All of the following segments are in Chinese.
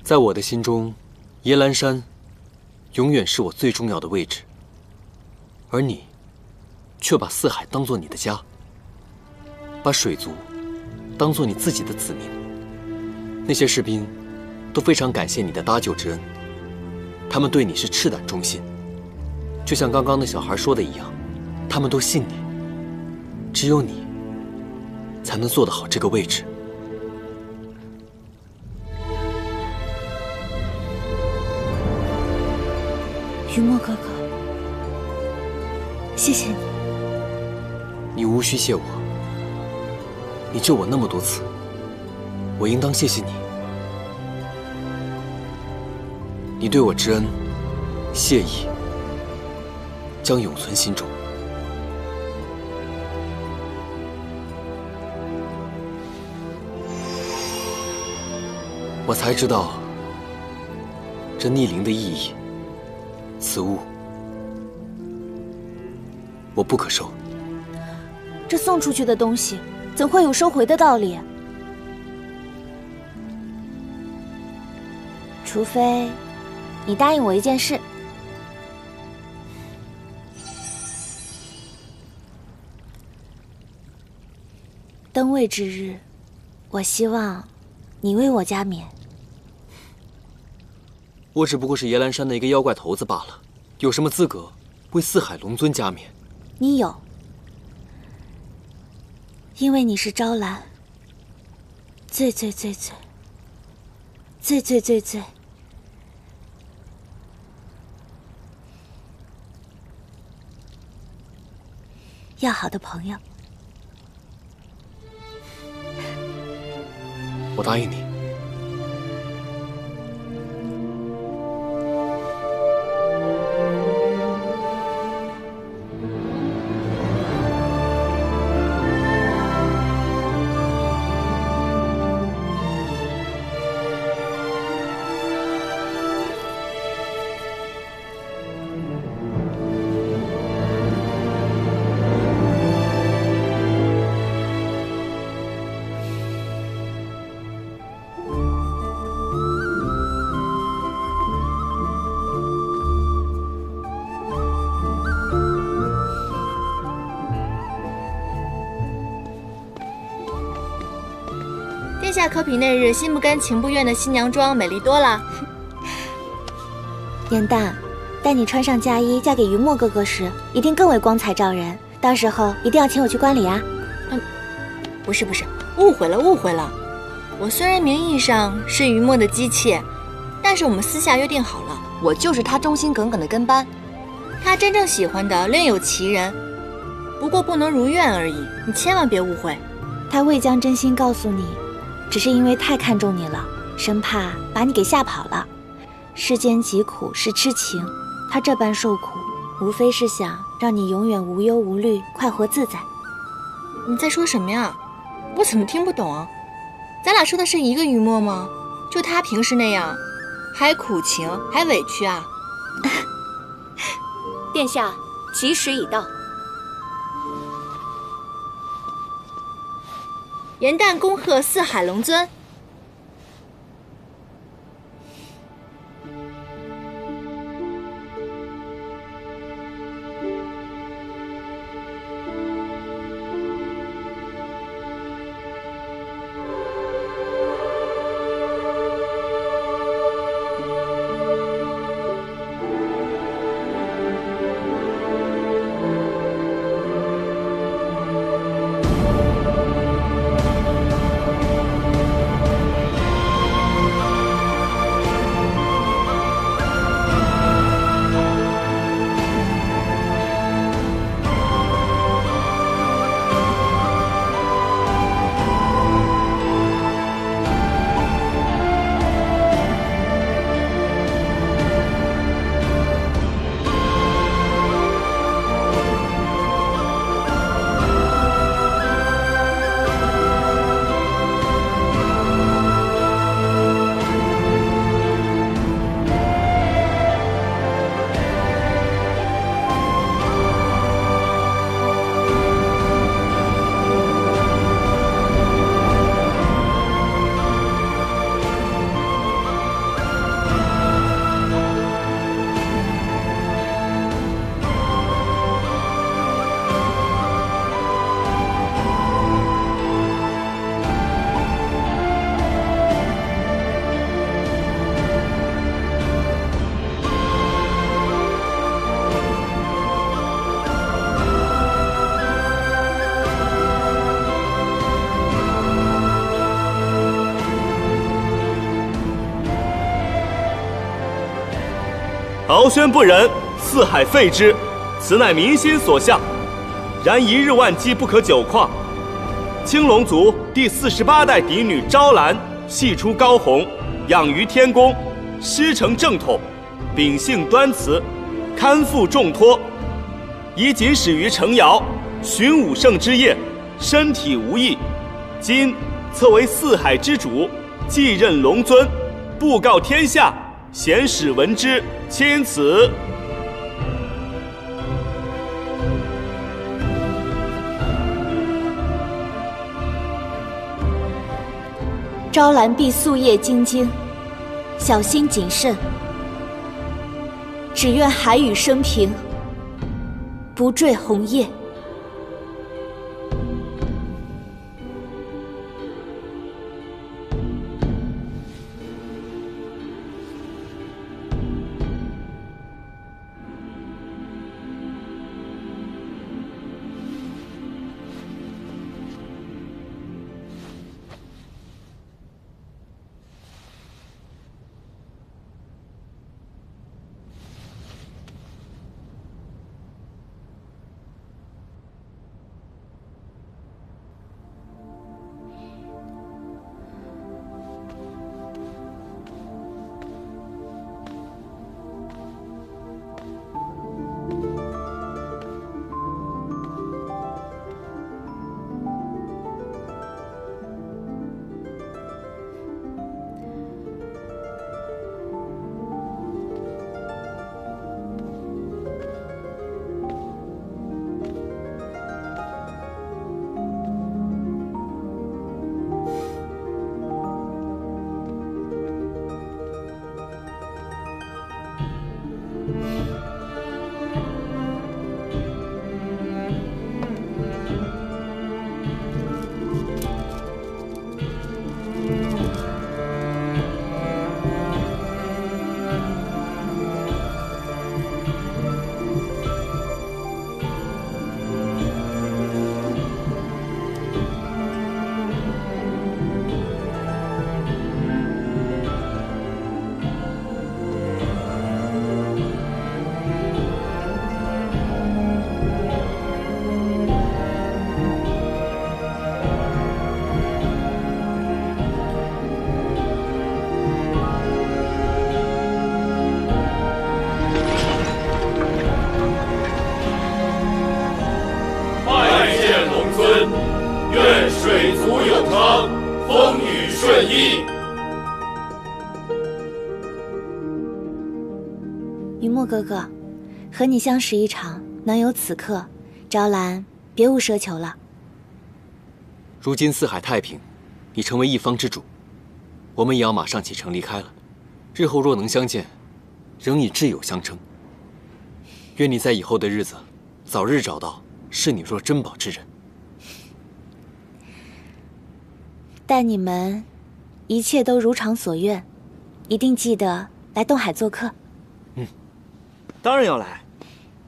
在我的心中，耶兰山永远是我最重要的位置，而你却把四海当作你的家，把水族当作你自己的子民。那些士兵都非常感谢你的搭救之恩，他们对你是赤胆忠心，就像刚刚那小孩说的一样，他们都信你，只有你才能做得好这个位置。雨墨哥哥，谢谢你。你无需谢我，你救我那么多次，我应当谢谢你。你对我之恩，谢意将永存心中。我才知道这逆鳞的意义。此物我不可收。这送出去的东西，怎会有收回的道理？除非你答应我一件事。登位之日，我希望你为我加冕。我只不过是耶兰山的一个妖怪头子罢了，有什么资格为四海龙尊加冕？你有，因为你是招兰最要好的朋友。我答应你。殿下可比那日心不甘情不愿的新娘妆美丽多了。颜淡，待你穿上嫁衣嫁给云墨哥哥时，一定更为光彩照人。到时候一定要请我去观礼啊！不是，误会了。我虽然名义上是云墨的姬妾，但是我们私下约定好了，我就是他忠心耿耿的跟班。他真正喜欢的另有其人，不过不能如愿而已。你千万别误会。他未将真心告诉你，只是因为太看重你了，生怕把你给吓跑了。世间疾苦是痴情，他这般受苦，无非是想让你永远无忧无虑，快活自在。你在说什么呀？我怎么听不懂啊？咱俩说的是一个云墨吗？就他平时那样，还苦情还委屈啊？殿下，吉时已到。颜淡恭贺四海龙尊。敖宣不忍，四海废之，此乃民心所向。然一日万机不可久旷。青龙族第48代嫡女昭兰，系出高鸿，养于天宫，师承正统，秉性端慈，堪负重托。宜谨始于城瑶，寻武圣之业，身体无异。今册为四海之主，继任龙尊，布告天下，贤使闻之，钦此。昭兰必夙夜精精，小心谨慎。只愿海宇生平，不坠红叶。云墨哥哥，和你相识一场，能有此刻，昭兰别无奢求了。如今四海太平，你成为一方之主，我们也要马上启程离开了。日后若能相见，仍以挚友相称。愿你在以后的日子，早日找到视你若珍宝之人。但你们一切都如常所愿，一定记得来东海做客。当然要来，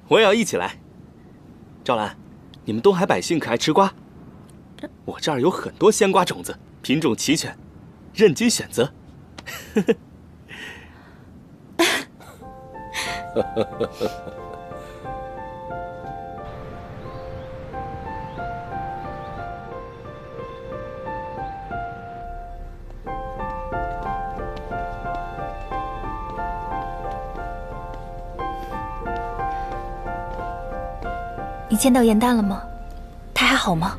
我也要一起来。赵兰，你们东海百姓可爱吃瓜？我这儿有很多鲜瓜种子，品种齐全，任君选择。你见到严旦了吗？他还好吗？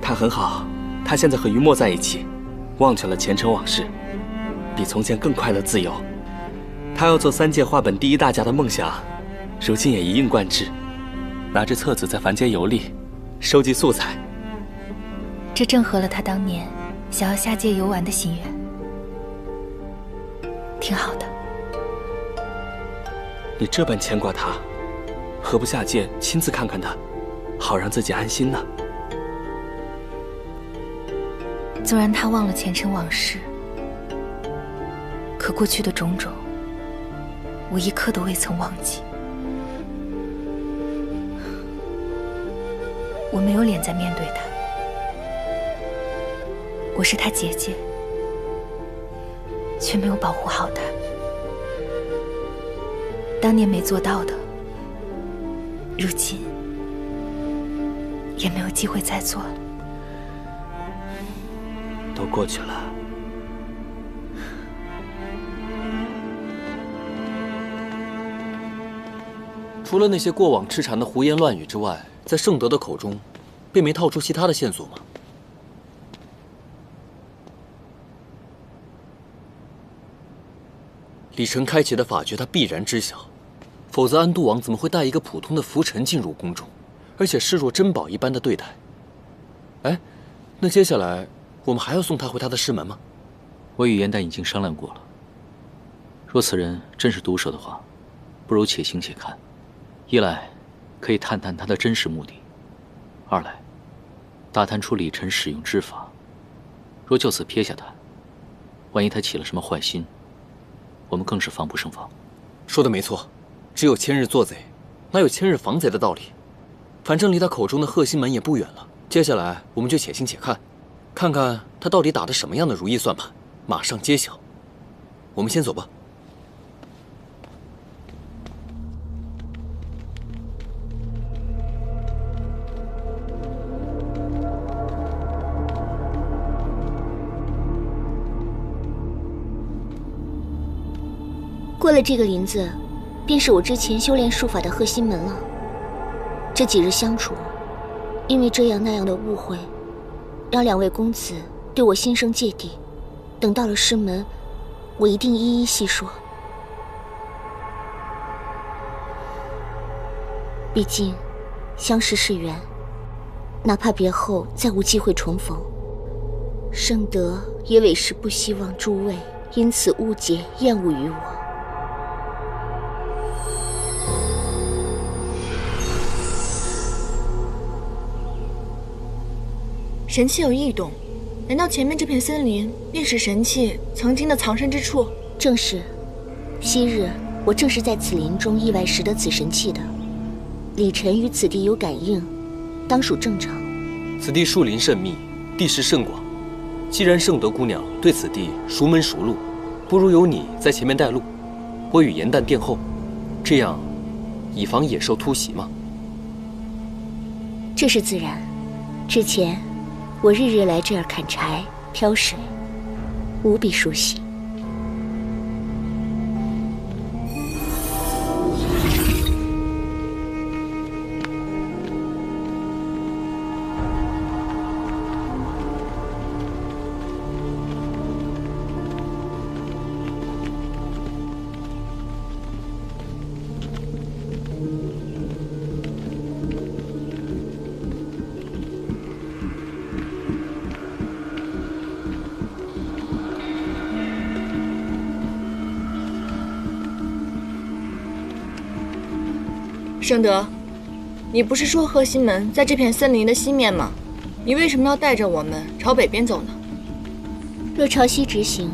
他很好，他现在和于墨在一起，忘却了前尘往事，比从前更快乐自由。他要做3届画本第1大家的梦想，如今也一应贯之，拿着册子在凡间游历，收集素材。这正合了他当年想要下界游玩的心愿，挺好的。你这般牵挂他，何不下界亲自看看他，好让自己安心呢？纵然他忘了前尘往事，可过去的种种，我一刻都未曾忘记。我没有脸再面对他，我是他姐姐，却没有保护好他。当年没做到的，如今也没有机会再做了。都过去了。除了那些过往痴缠的胡言乱语之外，在盛德的口中，并没套出其他的线索吗？李晨开启的法诀，他必然知晓，否则安都王怎么会带一个普通的浮尘进入宫中，而且视若珍宝一般的对待？哎，那接下来我们还要送他回他的师门吗？我与严丹已经商量过了，若此人真是毒手的话，不如且行且看。一来可以探探他的真实目的，二来大探出李晨使用之法。若就此撇下他，万一他起了什么坏心，我们更是防不胜防。说的没错，只有千日做贼，哪有千日防贼的道理？反正离他口中的贺心门也不远了。接下来我们就且行且看，看看他到底打的什么样的如意算盘，马上揭晓。我们先走吧。过了这个林子，便是我之前修炼术法的贺心门了。这几日相处，因为这样那样的误会，让两位公子对我心生芥蒂。等到了师门，我一定一一细说。毕竟，相识是缘，哪怕别后再无机会重逢，盛德也委实不希望诸位因此误解厌恶于我。神器有异动，难道前面这片森林便是神器曾经的藏身之处？正是，昔日我正是在此林中意外拾得此神器的。李晨与此地有感应，当属正常。此地树林甚密，地势甚广。既然盛德姑娘对此地熟门熟路，不如由你在前面带路，我与严旦殿后，这样以防野兽突袭嘛。这是自然。之前我日日来这儿砍柴、挑水，无比熟悉。盛德，你不是说贺心门在这片森林的西面吗？你为什么要带着我们朝北边走呢？若朝西直行，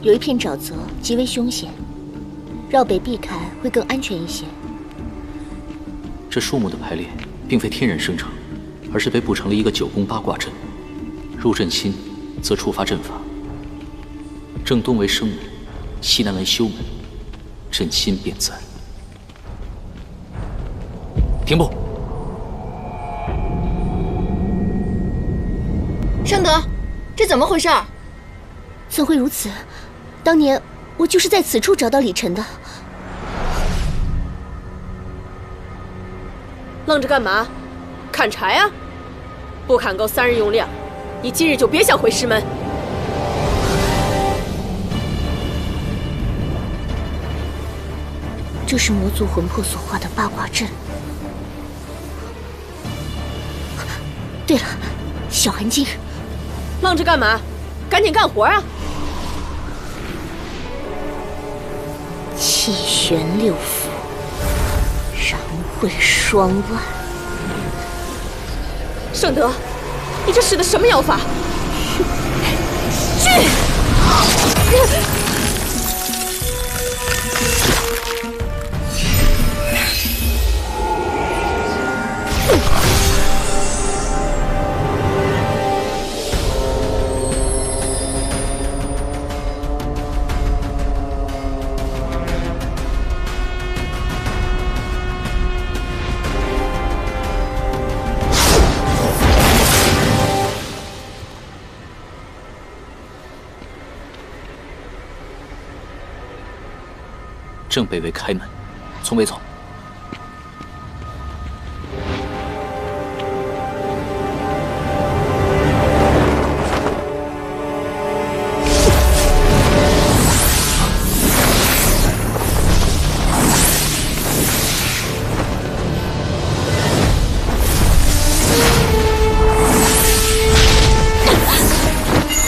有一片沼泽，极为凶险，绕北避开会更安全一些。这树木的排列并非天然生成，而是被布成了一个9宫8卦阵。入阵心，则触发阵法。正东为生门，西南为休门，阵心便在。停步！盛德，这怎么回事？怎会如此？当年我就是在此处找到李晨的。愣着干嘛？砍柴啊！不砍够3日用量，你今日就别想回师门。这是魔族魂魄所化的八卦阵。对了，小寒精，愣着干嘛？赶紧干活啊！气旋6腑，燃会双万。盛德，你这使的什么妖法？去！正北为开门，从北走。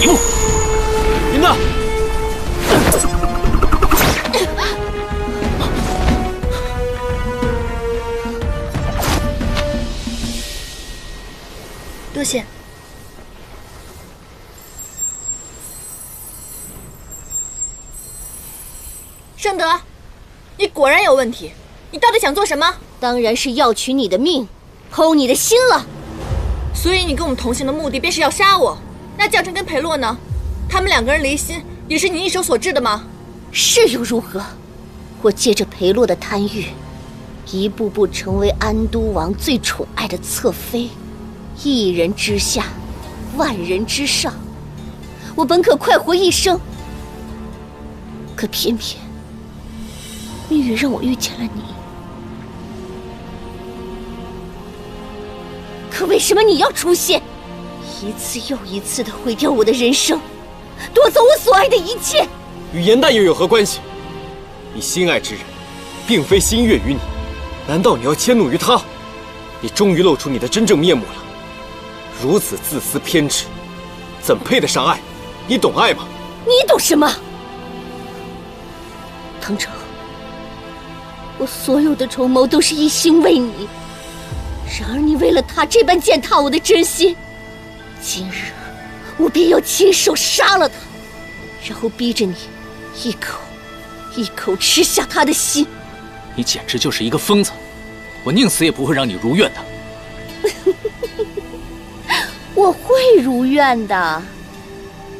一步，您呢？多谢。圣德，你果然有问题，你到底想做什么？当然是要取你的命，偷你的心了。所以你跟我们同行的目的便是要杀我？那教臣跟裴洛呢？他们2个人离心，也是你一手所致的吗？是又如何？我借着裴洛的贪欲，一步步成为安都王最宠爱的侧妃，一人之下，万人之上。我本可快活一生，可偏偏命运让我遇见了你。可为什么你要出现？一次又一次地毁掉我的人生，夺走我所爱的一切。与颜淡又有何关系？你心爱之人，并非心悦于你，难道你要迁怒于他？你终于露出你的真正面目了。如此自私偏执，怎配得上爱？你懂爱吗？你懂什么？唐城，我所有的筹谋都是一心为你，然而你为了他这般践踏我的真心。今日我便要亲手杀了他，然后逼着你一口一口吃下他的心。你简直就是一个疯子，我宁死也不会让你如愿的。我会如愿的。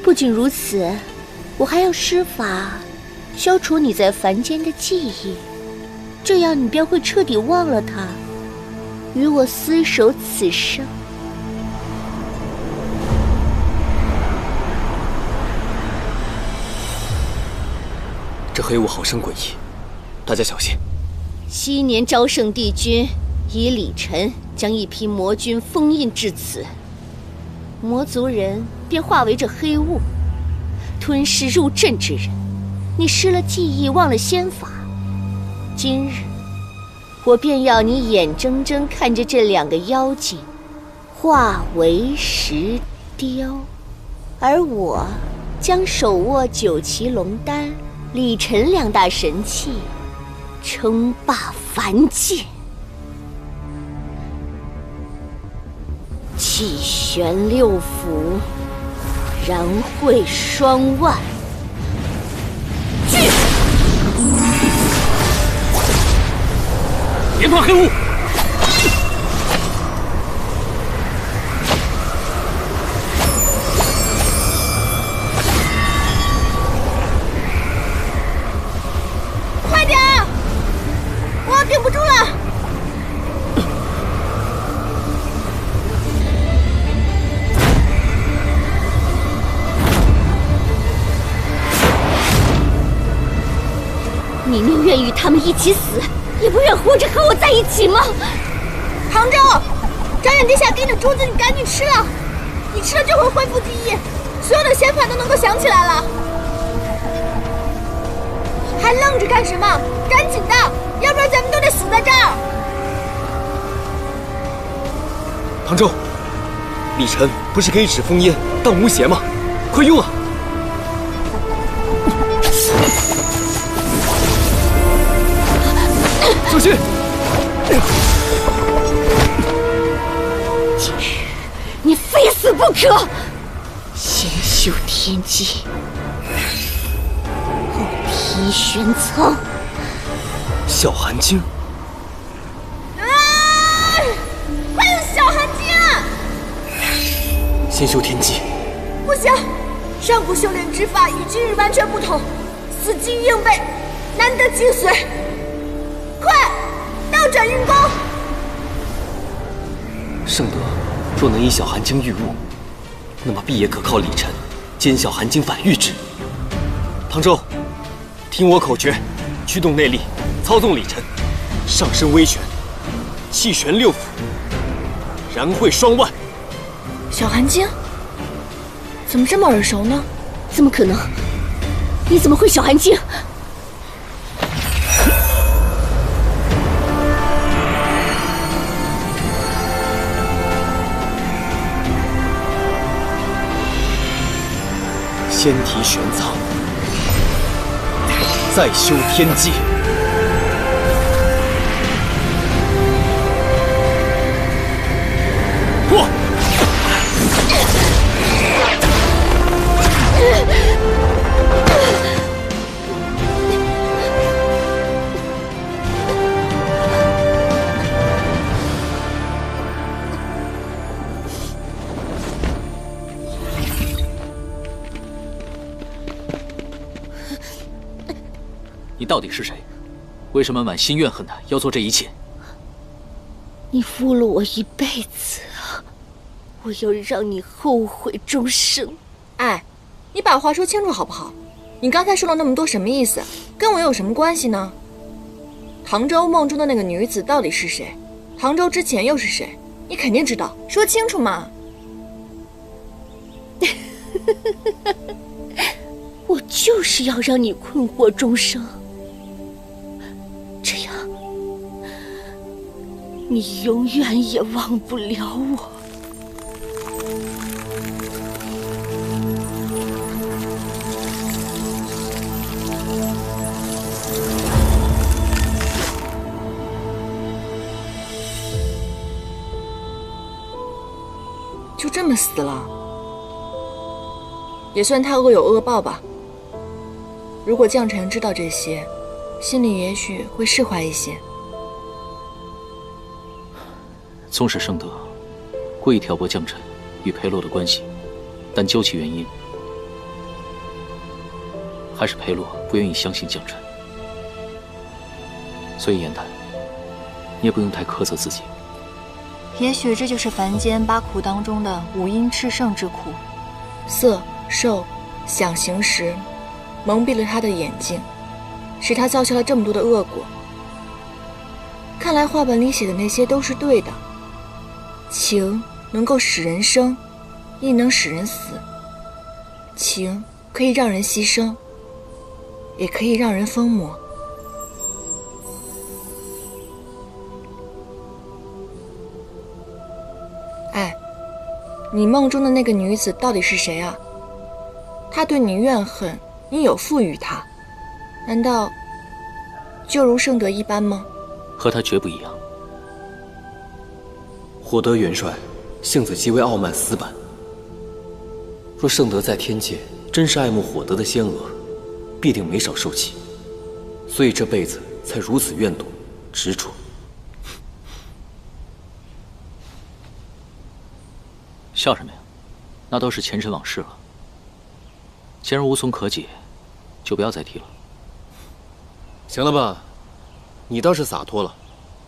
不仅如此，我还要施法消除你在凡间的记忆，这样你便会彻底忘了他，与我厮守此生。这黑雾好生诡异，大家小心。昔年昭圣帝君以李晨将一批魔军封印至此，魔族人便化为这黑雾，吞噬入阵之人。你失了记忆，忘了仙法，今日我便要你眼睁睁看着这2个妖精化为石雕，而我将手握9旗龙丹、李晨2大神器，称霸凡界。气旋6府，燃会双万。去！连团黑雾！快点！我顶不住了！你宁愿与他们一起死，也不愿活着和我在一起吗？杭州，张远殿下给你的珠子，你赶紧吃了，你吃了就会恢复记忆，所有的仙法都能够想起来了。还愣着干什么？赶紧的，要不然咱们都得死在这儿。杭州，李晨不是可以指封印荡无邪吗？快用啊！小心！今日你非死不可！先修天机，后劈玄苍。小寒经，快用小寒经！先修天机。不行，上古修炼之法与今日完全不同，死记硬背，难得精髓。快，倒转运功！圣德若能以小寒经御物，那么必也可靠李晨兼小寒经反御之。唐周，听我口诀，驱动内力，操纵里尘，上身微旋，气旋六腑，然会双万。小寒精，怎么这么耳熟呢？怎么可能？你怎么会小寒精？先提玄苍，再修天机。破！你到底是谁？为什么满心怨恨的要做这一切？你负了我一辈子，我要让你后悔终生。哎，你把话说清楚好不好？你刚才说了那么多什么意思？跟我有什么关系呢？杭州梦中的那个女子到底是谁？杭州之前又是谁？你肯定知道，说清楚嘛！我就是要让你困惑终生，这样你永远也忘不了我。就这么死了，也算他恶有恶报吧。如果将臣知道这些，心里也许会释怀一些。纵使圣德故意挑拨将臣与裴洛的关系，但究其原因，还是裴洛不愿意相信将臣。所以言谈，你也不用太苛责自己。也许这就是凡间八苦当中的五阴炽盛之苦，色、受、想、行、识，蒙蔽了他的眼睛，使他造下了这么多的恶果。看来话本里写的那些都是对的，情能够使人生，亦能使人死。情可以让人牺牲，也可以让人疯魔。哎，你梦中的那个女子到底是谁啊？她对你怨恨，你有赋予她，难道就如圣德一般吗？和他绝不一样。火德元帅性子极为傲慢死板，若圣德在天界真是爱慕火德的仙娥，必定没少受气，所以这辈子才如此怨毒执着。笑什么呀？那都是前尘往事了。既然无从可解，就不要再提了。行了吧，你倒是洒脱了。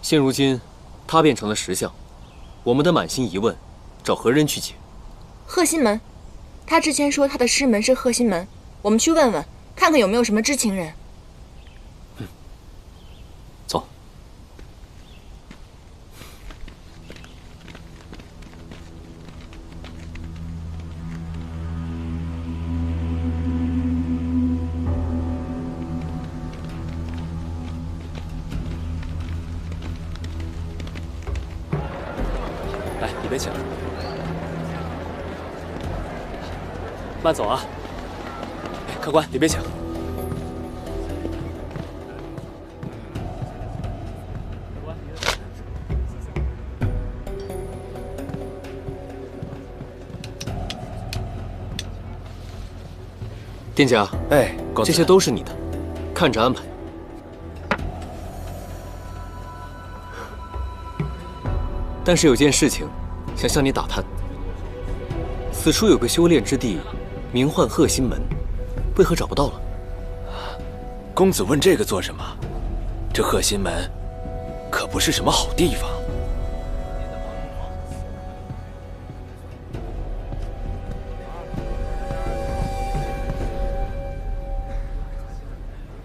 现如今，他变成了石像，我们的满心疑问，找何人去解？贺心门，他之前说他的师门是贺心门，我们去问问，看看有没有什么知情人。走。来，里边请。慢走啊！哎，客官，里边请。店家，哎，公子，这些都是你的，看着安排。但是有件事情，想向你打探。此处有个修炼之地，名唤鹤心门，为何找不到了？公子问这个做什么？这鹤心门可不是什么好地方。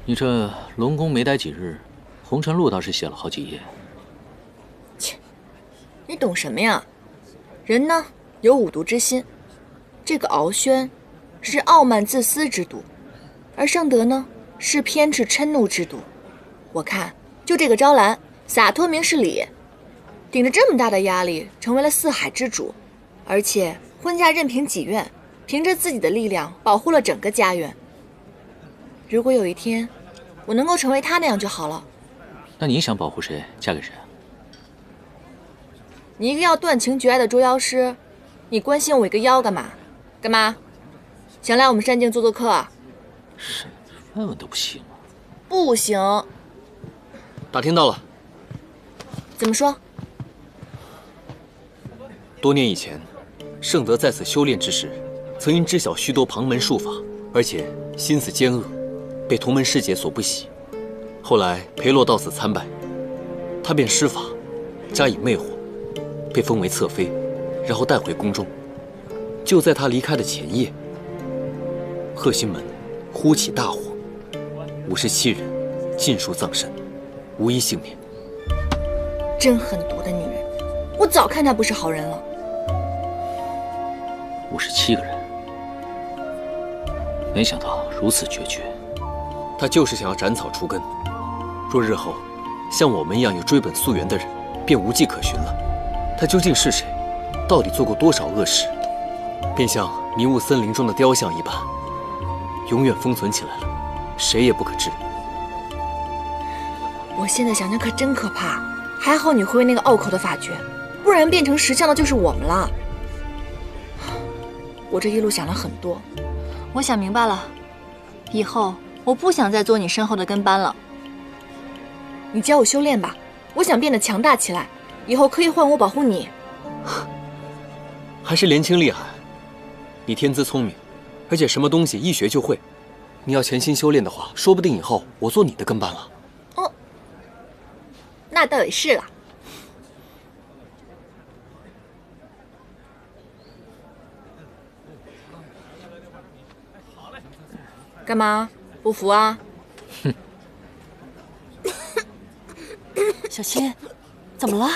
你你这龙宫没待几日，红尘录倒是写了好几页。切，你懂什么呀？人呢有五毒之心，这个敖轩是傲慢自私之毒，而盛德呢是偏执嗔怒之毒。我看就这个招兰洒脱明事理，顶着这么大的压力成为了四海之主，而且婚嫁任凭己愿，凭着自己的力量保护了整个家园。如果有一天我能够成为他那样就好了。那你想保护谁，嫁给谁？你一个要断情绝爱的捉妖师，你关心我一个妖干嘛？干嘛？想来我们山境做客啊？是，问问都不行吗？不行。打听到了。怎么说？多年以前，盛德在此修炼之时，曾因知晓许多旁门术法，而且心思奸恶，被同门师姐所不喜。后来裴洛到此参拜，他便施法，加以魅惑，被封为侧妃，然后带回宫中。就在他离开的前夜，鹤心门忽起大火，57人尽数葬身，无一幸免。真狠毒的女人，我早看她不是好人了。57个人，没想到如此决绝。他就是想要斩草除根。若日后像我们一样有追本溯源的人，便无迹可寻了。他究竟是谁？到底做过多少恶事？便像迷雾森林中的雕像一般，永远封存起来了，谁也不可知。我现在想想可真可怕。还好你会那个拗口的法诀，不然变成石像的就是我们了。我这一路想了很多，我想明白了，以后我不想再做你身后的跟班了。你教我修炼吧，我想变得强大起来，以后可以换我保护你。还是年轻厉害，你天资聪明，而且什么东西一学就会。你要潜心修炼的话，说不定以后我做你的跟班了。哦，那倒也是了。干嘛？不服啊？哼！小希，怎么了？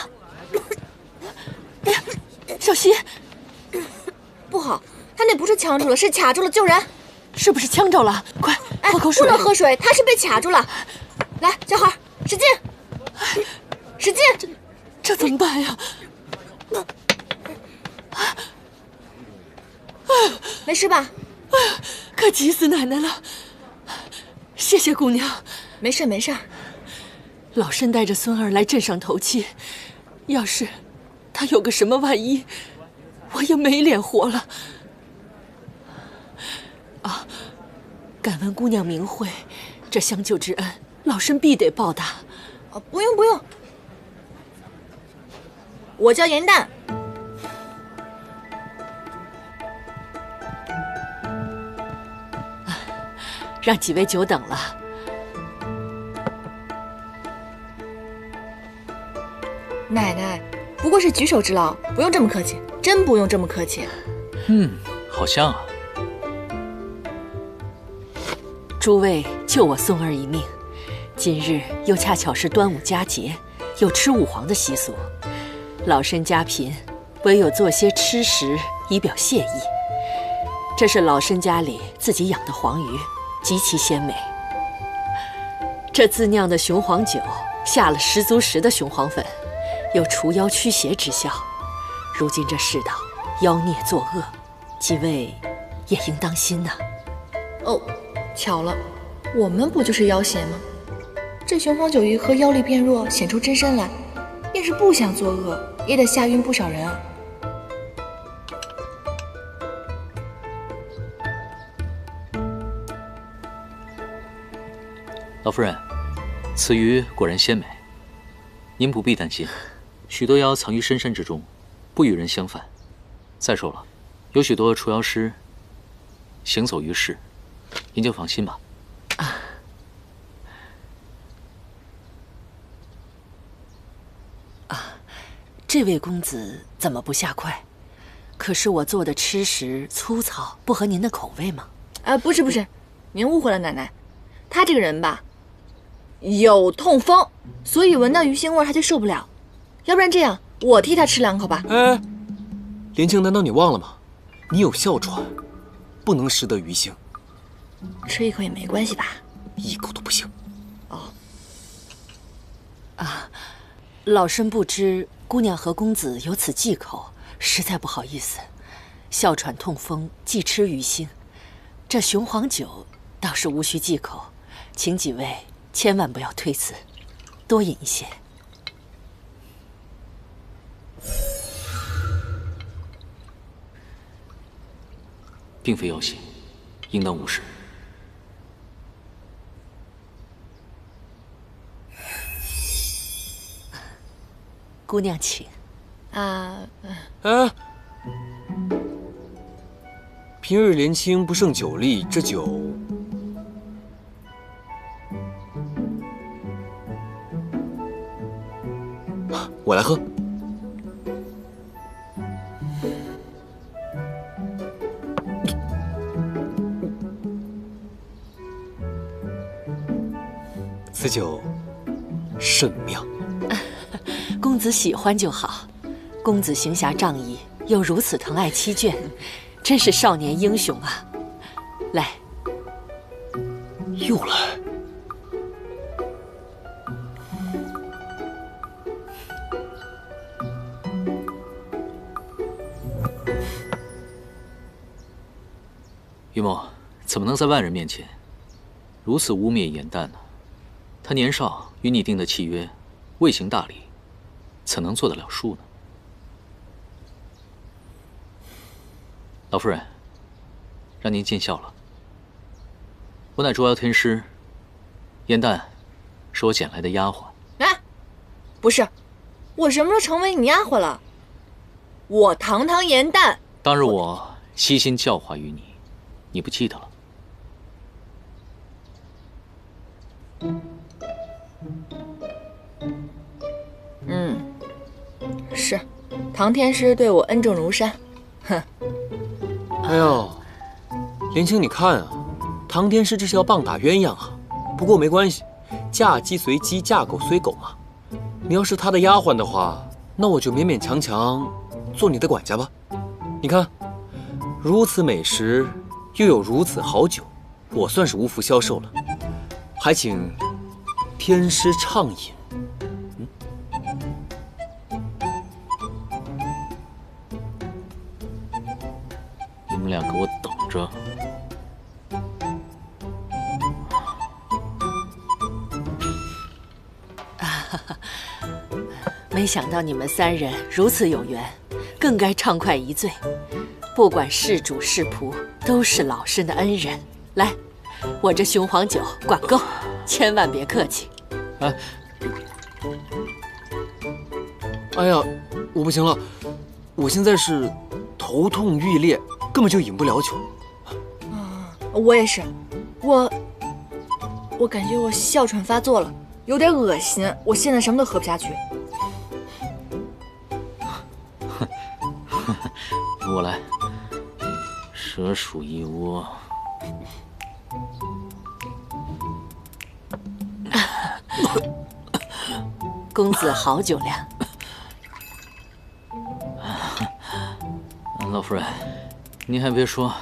哎呀，小希，不好，他那不是呛住了，是卡住了，救人！是不是呛着了？快喝口水！不能喝水，他是被卡住了。来，小孩，使劲，使劲！这怎么办呀？没事吧？可急死奶奶了！谢谢姑娘。没事没事。老身带着孙儿来镇上投亲，要是他有个什么万一，我也没脸活了。啊，敢问姑娘名讳，这相救之恩，老身必得报答。不用不用，我叫严旦。让几位久等了。奶奶，不过是举手之劳，不用这么客气，真不用这么客气。好像啊。诸位救我孙儿一命，今日又恰巧是端午佳节，有吃五黄的习俗。老身家贫，唯有做些吃食以表谢意。这是老身家里自己养的黄鱼，极其鲜美。这自酿的雄黄酒，下了10足10的雄黄粉，有除妖驱邪之效。如今这世道，妖孽作恶，几位也应当心呐。哦，巧了，我们不就是妖邪吗？这雄黄酒一喝，妖力变弱，显出真身来，便是不想作恶，也得吓晕不少人啊。老夫人，此鱼果然鲜美，您不必担心。许多妖藏于深山之中，不与人相犯。再说了，有许多除妖师行走于世，您就放心吧。这位公子怎么不下筷？可是我做的吃食粗糙，不合您的口味吗？不是，您误会了，奶奶。他这个人吧，有痛风，所以闻到鱼腥味他就受不了。要不然这样，我替他吃2口吧。哎，莲青，难道你忘了吗？你有哮喘，不能食得鱼腥。吃1口也没关系吧？1口都不行。哦。啊，老身不知姑娘和公子有此忌口，实在不好意思。哮喘痛风忌吃鱼腥，这雄黄酒倒是无需忌口，请几位千万不要推辞，多饮一些。并非要挟，应当无事。姑娘请。哎，平日莲青不胜酒力，这酒我来喝。此酒甚妙。公子喜欢就好。公子行侠仗义，又如此疼爱妻眷，真是少年英雄啊！来，又来。于某怎么能在外人面前如此污蔑严旦呢？他年少，与你定的契约，未行大礼，怎能做得了数呢？老夫人，让您见笑了。我乃捉妖天师，严旦是我捡来的丫鬟。哎，不是，我什么时候成为你丫鬟了？我堂堂严旦，当日我悉心教化于你，你不记得了？是，唐天师对我恩重如山。哼。哎呦，莲青，你看啊，唐天师这是要棒打鸳鸯啊。不过没关系，嫁鸡随鸡，嫁狗随狗嘛。你要是他的丫鬟的话，那我就勉勉强强做你的管家吧。你看，如此美食，又有如此好酒，我算是无福消受了。还请天师畅饮。你们俩给我等着！没想到你们3人如此有缘，更该畅快一醉。不管是主是仆，都是老身的恩人。来，我这雄黄酒管够，千万别客气。哎呀，我不行了，我现在是头痛欲裂，根本就饮不了酒。我也是，我感觉我哮喘发作了，有点恶心，我现在什么都喝不下去。我来，蛇鼠一窝。公子好酒量。老夫人，您还别说，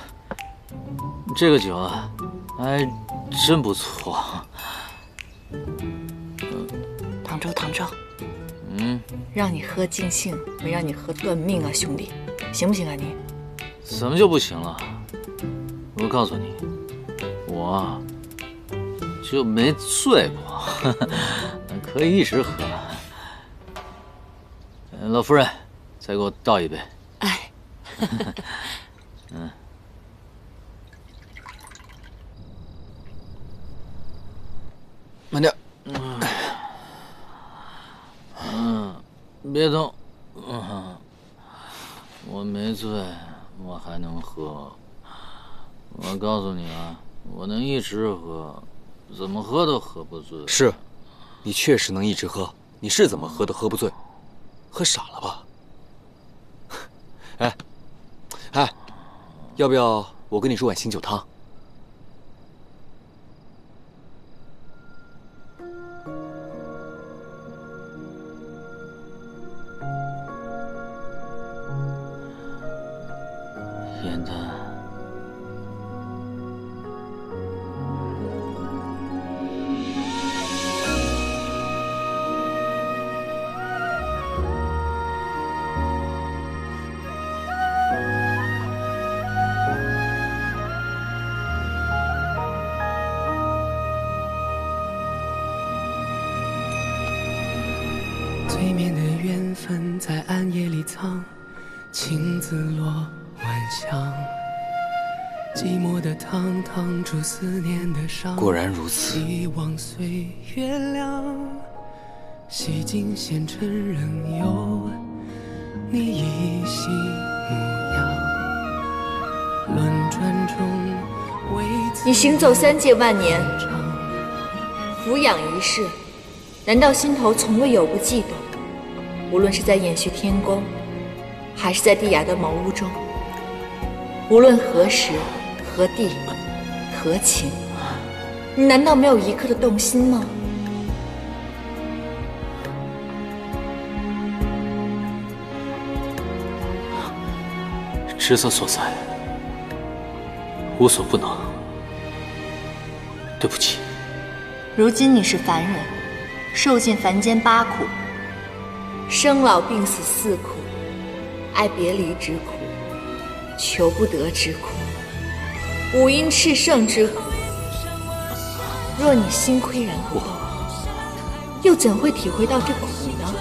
这个酒啊，还真不错。唐周，让你喝尽兴，没让你喝断命啊，兄弟，行不行啊你？怎么就不行了？我告诉你，我就没醉过，可以一直喝。老夫人，再给我倒一杯。哎，慢点。别动。我没醉，我还能喝。我告诉你啊，我能一直喝，怎么喝都喝不醉。是，你确实能一直喝，你是怎么喝都喝不醉，喝傻了吧？哎，要不要我给你煮碗醒酒汤？面的缘分在暗夜里藏，情字落晚香。寂寞的汤烫出思念的伤，果然如此。希望岁月凉，洗尽纤尘仍有你依稀模样。轮转中为你行走3界万年，俯仰一世，难道心头从未有过悸动？无论是在延续天宫，还是在帝雅的茅屋中，无论何时何地何情，你难道没有一刻的动心吗？职责所在，无所不能。对不起。如今你是凡人，受尽凡间8苦，生老病死4苦，爱别离之苦，求不得之苦，五阴炽盛之苦。若你心岿然不动，又怎会体会到这苦呢？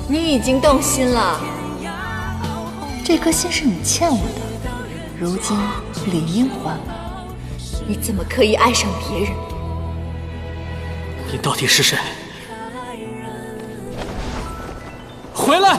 你已经动心了，这颗心是你欠我的，如今理应还我。你怎么可以爱上别人？你到底是谁？回来！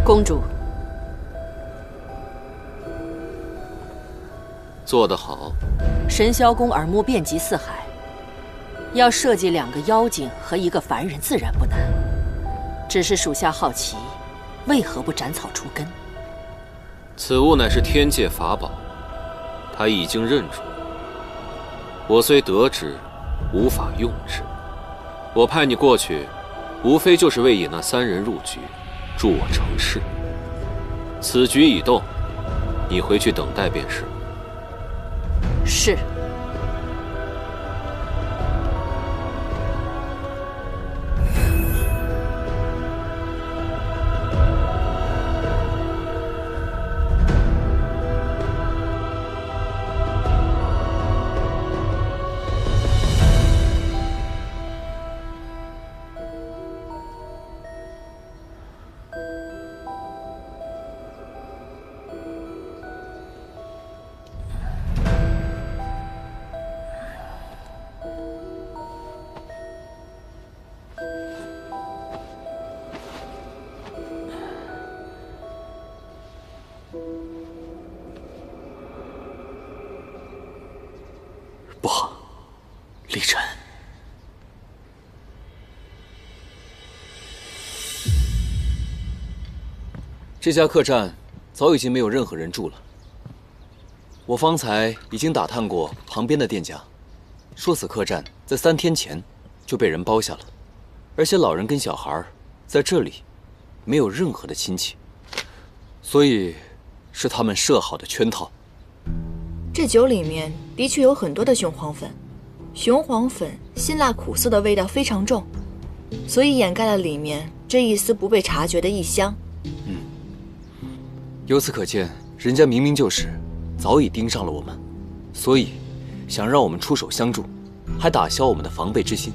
公主，做得好。神霄宫耳目遍及四海，要设计2个妖精和1个凡人，自然不难。只是属下好奇，为何不斩草除根？此物乃是天界法宝，他已经认出。我虽得之，无法用之。我派你过去，无非就是为引那3人入局，助我成事。此局已动，你回去等待便是。是。不好，李晨。这家客栈早已经没有任何人住了。我方才已经打探过旁边的店家，说此客栈在3天前就被人包下了，而且老人跟小孩在这里没有任何的亲戚，所以是他们设好的圈套。这酒里面的确有很多的雄黄粉，雄黄粉辛辣苦涩的味道非常重，所以掩盖了里面这一丝不被察觉的异香。由此可见，人家明明就是早已盯上了我们，所以想让我们出手相助，还打消我们的防备之心。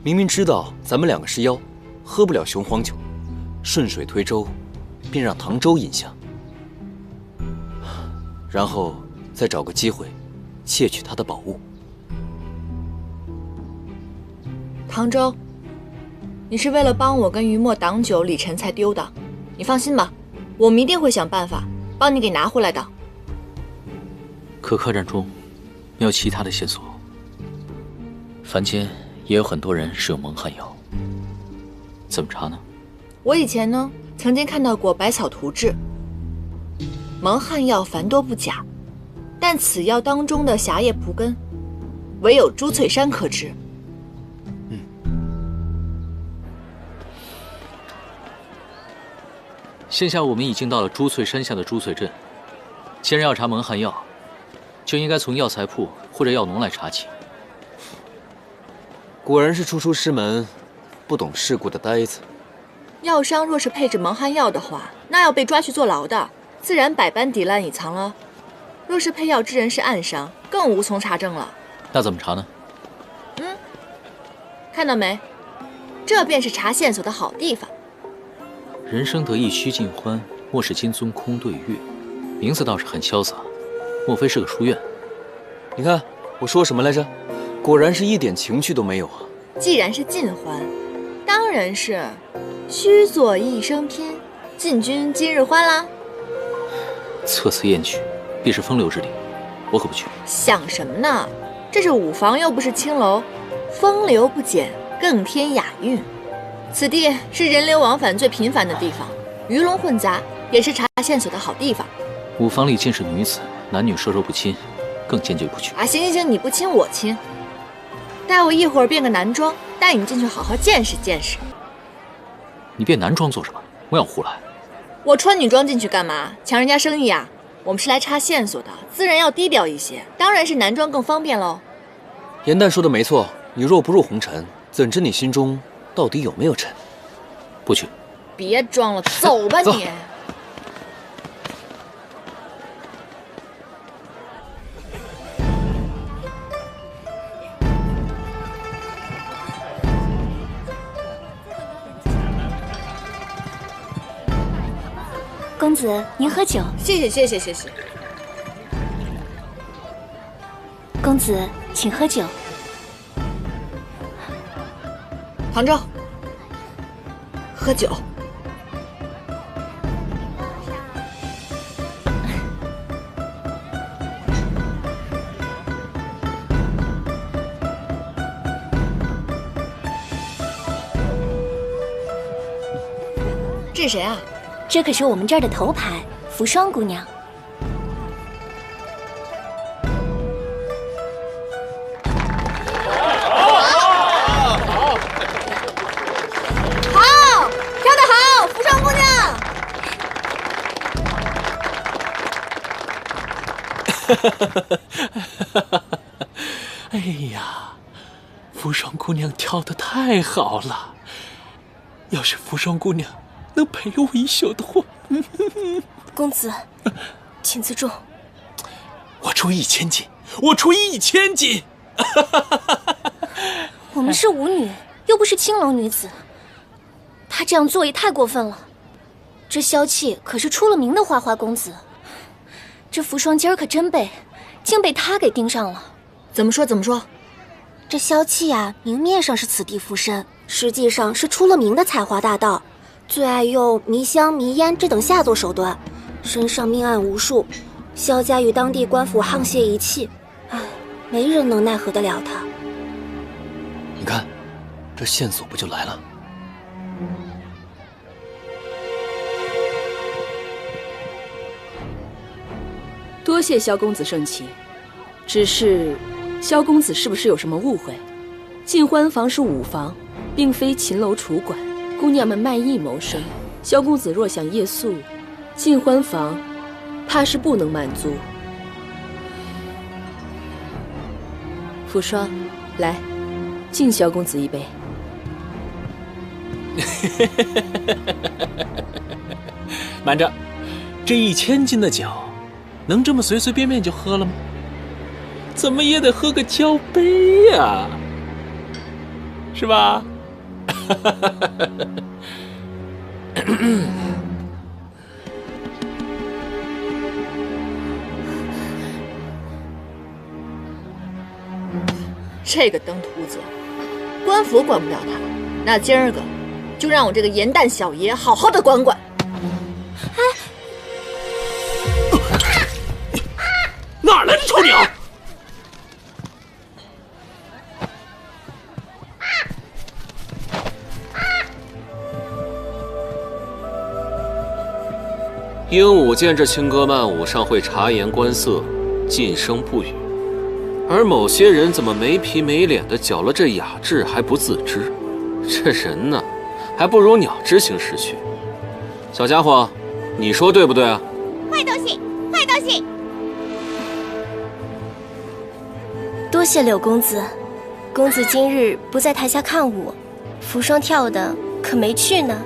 明明知道咱们2个是妖，喝不了雄黄酒，顺水推舟，便让唐周饮下。然后再找个机会窃取他的宝物。唐周，你是为了帮我跟于墨挡酒，李晨才丢的。你放心吧，我们一定会想办法帮你给拿回来的。可客栈中没有其他的线索，凡间也有很多人使用蒙汗药，怎么查呢？我以前呢，曾经看到过百草图志。蒙汗药繁多不假，但此药当中的狭叶蒲根，唯有朱翠山可知。现下我们已经到了朱翠山下的朱翠镇，既然要查蒙汗药，就应该从药材铺或者药农来查起。果然是初出师门、不懂世故的呆子。药商若是配制蒙汗药的话，那要被抓去坐牢的，自然百般抵赖隐藏了。若是配药之人是暗商，更无从查证了。那怎么查呢？看到没？这便是查线索的好地方。人生得意须尽欢，莫使金樽空对月。名字倒是很潇洒，莫非是个书院？你看我说什么来着？果然是一点情趣都没有啊！既然是尽欢，当然是须作一生偏，进军今日欢啦。策词艳曲，必是风流之地，我可不去。想什么呢？这是舞房，又不是青楼，风流不减，更添雅韵。此地是人流往返最频繁的地方，鱼龙混杂，也是查线索的好地方。舞房里尽是女子，男女授受不亲，更坚决不去。啊，行行行，你不亲我亲。待我一会儿变个男装，带你进去好好见识见识。你变男装做什么？莫要胡来！我穿女装进去干嘛？抢人家生意啊？我们是来查线索的，自然要低调一些，当然是男装更方便喽。严旦说的没错，你若不入红尘，怎知你心中到底有没有尘？不去。别装了，走吧你。公子，您喝酒。谢谢。公子，请喝酒。唐周，喝酒。这是谁啊？这可是我们这儿的头牌，扶霜姑娘。好，跳得好，扶霜姑娘。哎呀，扶霜姑娘跳得太好了！要是扶霜姑娘能陪我一宿的话，公子，请自重。我出1000斤，我出1000斤。我们是舞女，又不是青楼女子，她这样做也太过分了。这萧气可是出了名的花花公子，这扶霜今儿可真背，竟被他给盯上了。怎么说？这萧气啊，明面上是此地附身，实际上是出了名的采花大盗，最爱用迷香、迷烟这等下作手段，身上命案无数。萧家与当地官府沆瀣一气，唉，没人能奈何得了他。你看，这线索不就来了？多谢萧公子盛情，只是萧公子是不是有什么误会？尽欢房是舞房，并非秦楼楚馆，姑娘们卖艺谋生。萧公子若想夜宿，尽欢房怕是不能满足。扶霜，来，敬萧公子一杯。慢着，这1000斤的酒，能这么随随便便就喝了吗？怎么也得喝个交杯呀，是吧？这个登徒子，官府管不了他，那今儿个就让我这个盐蛋小爷好好的管管。哪来的臭鸟？鹦鹉见这轻歌曼舞尚会察言观色，噤声不语，而某些人怎么没皮没脸的搅了这雅致还不自知？这人呢，还不如鸟知行识趣。小家伙，你说对不对啊？坏东西，坏东西！多谢柳公子，公子今日不在台下看舞，扶霜跳的可没去呢。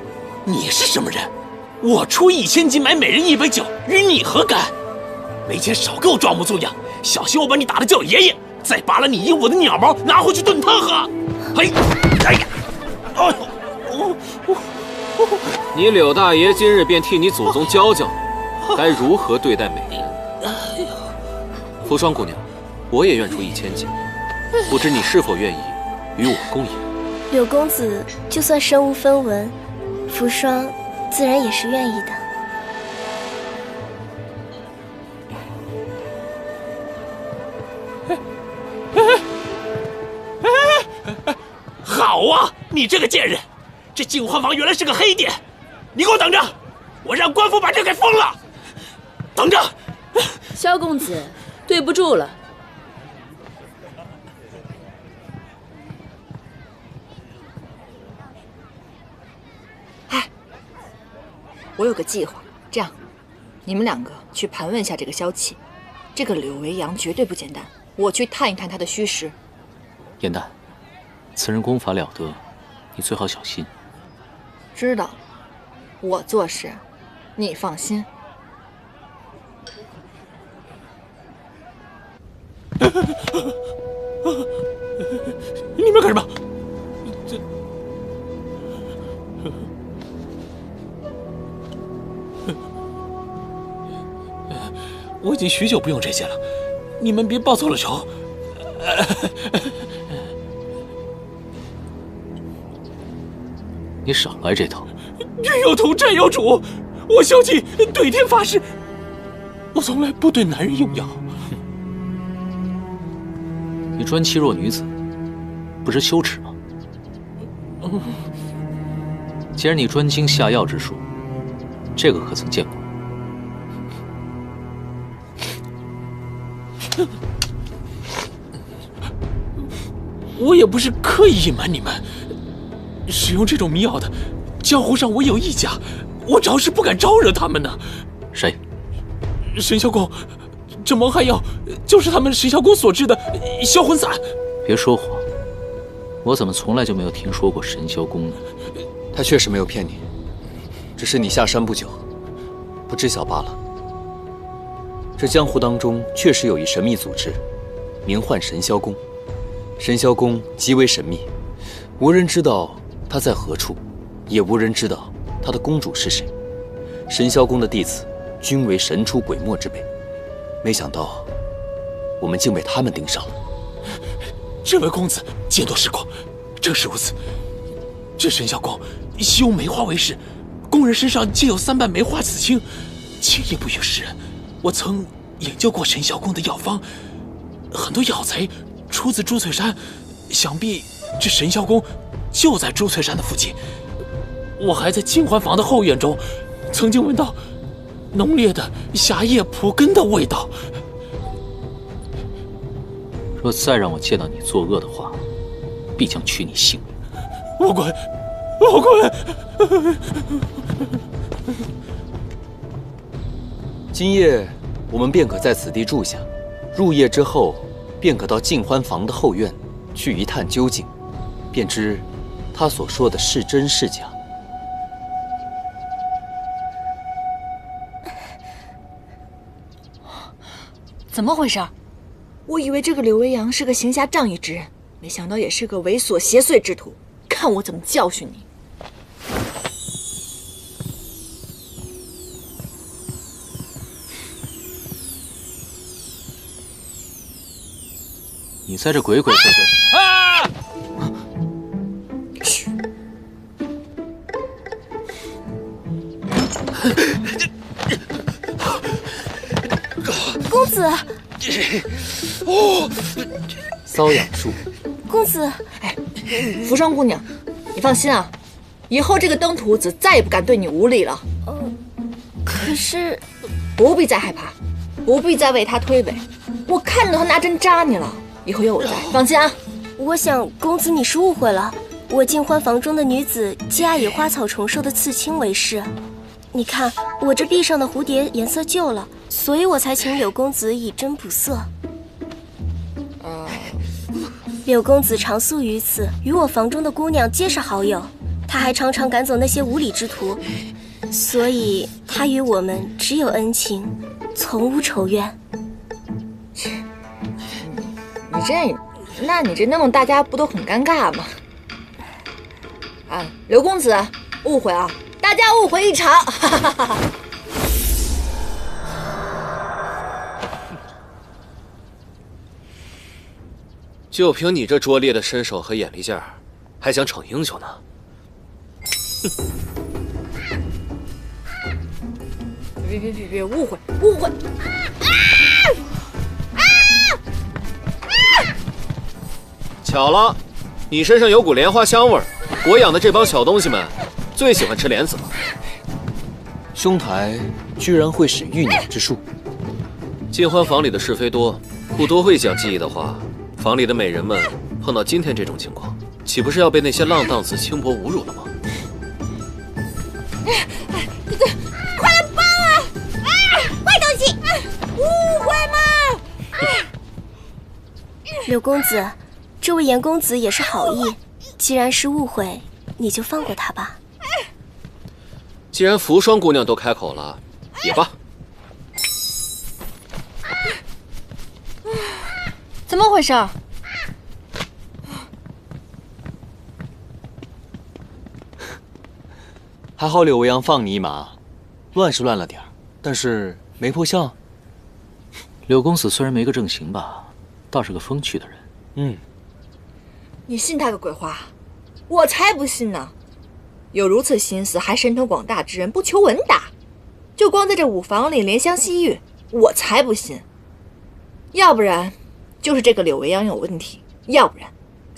你是什么人？我出1000金买每人1杯酒，与你何干？没钱少给我装模作样，小心我把你打的叫爷爷，再扒了你鹦鹉的鸟毛拿回去炖汤喝。嘿，哎呀，哎呦，你柳大爷今日便替你祖宗教教，该如何对待美人。扶霜姑娘，我也愿出1000金，不知你是否愿意与我共饮？柳公子就算身无分文，扶霜自然也是愿意的。好啊，你这个贱人！这净欢坊原来是个黑店，你给我等着，我让官府把这给封了！等着！萧公子，对不住了。我有个计划，这样，你们2个去盘问一下这个萧启，这个柳维阳绝对不简单，我去探一探他的虚实。严旦，此人功法了得，你最好小心。知道，我做事，你放心。你们干什么？我已经许久不用这些了，你们别报错了仇。你少来这套。冤有头债有主，我萧启对天发誓，我从来不对男人用药。你专欺弱女子，不知羞耻吗？既然你专精下药之术，这个可曾见过？我也不是刻意隐瞒你们，使用这种迷药的，江湖上唯有一家，我着实不敢招惹他们呢。谁？神霄宫，这蒙汗药就是他们神霄宫所制的销魂散。别说谎，我怎么从来就没有听说过神霄宫呢？他确实没有骗你，只是你下山不久，不知晓罢了。这江湖当中确实有一神秘组织，名唤神霄宫。神霄宫极为神秘，无人知道它在何处，也无人知道它的公主是谁。神霄宫的弟子均为神出鬼没之辈，没想到我们竟被他们盯上了。这位公子见多识广，正是如此。这神霄宫习用梅花为事，宫人身上皆有3瓣梅花紫青，轻易不与世人。我曾研究过神霄宫的药方，很多药材出自朱翠山，想必这神霄宫就在朱翠山的附近。我还在净欢坊的后院中，曾经闻到浓烈的霞叶蒲根的味道。若再让我见到你作恶的话，必将取你性命。我滚！我滚！今夜我们便可在此地住下，入夜之后便可到净欢坊的后院去一探究竟，便知他所说的是真是假。怎么回事？我以为这个柳维阳是个行侠仗义之人，没想到也是个猥琐邪祟之徒。看我怎么教训你！你在这鬼鬼祟祟啊！嘘。公子。哦，瘙痒术。公子，哎，扶霜姑娘，你放心啊，以后这个登徒子再也不敢对你无礼了。可是，不必再害怕，不必再为他推诿。我看到他拿针扎你了，以后有我在，放心啊。我想，公子你是误会了，我尽欢房中的女子皆爱以花草虫兽的刺青为饰。你看，我这臂上的蝴蝶颜色旧了，所以我才请柳公子以针补色。柳公子常宿于此，与我房中的姑娘皆是好友，他还常常赶走那些无礼之徒，所以他与我们只有恩情，从无仇怨。那你这弄得大家不都很尴尬吗？啊，刘公子，误会啊，大家误会一场。哈哈哈哈。就凭你这拙劣的身手和眼力劲儿，还想逞英雄呢？别误会！巧了，你身上有股莲花香味儿，我养的这帮小东西们最喜欢吃莲子了。兄台居然会使御鸟之术？尽欢房里的是非多，不多会讲技艺的话，房里的美人们碰到今天这种情况，岂不是要被那些浪荡子轻薄侮辱了吗？快来帮我！坏东西！误会吗？柳公子，这位严公子也是好意，既然是误会，你就放过他吧。既然扶霜姑娘都开口了，也罢。怎么回事？还好柳未央放你一马，乱是乱了点儿，但是没破相。柳公子虽然没个正形吧，倒是个风趣的人。嗯，你信他个鬼话？我才不信呢！有如此心思还神通广大之人，不求闻达，就光在这舞房里怜香惜玉，我才不信。要不然就是这个柳未央有问题，要不然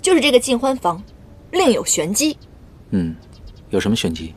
就是这个尽欢房另有玄机。有什么玄机？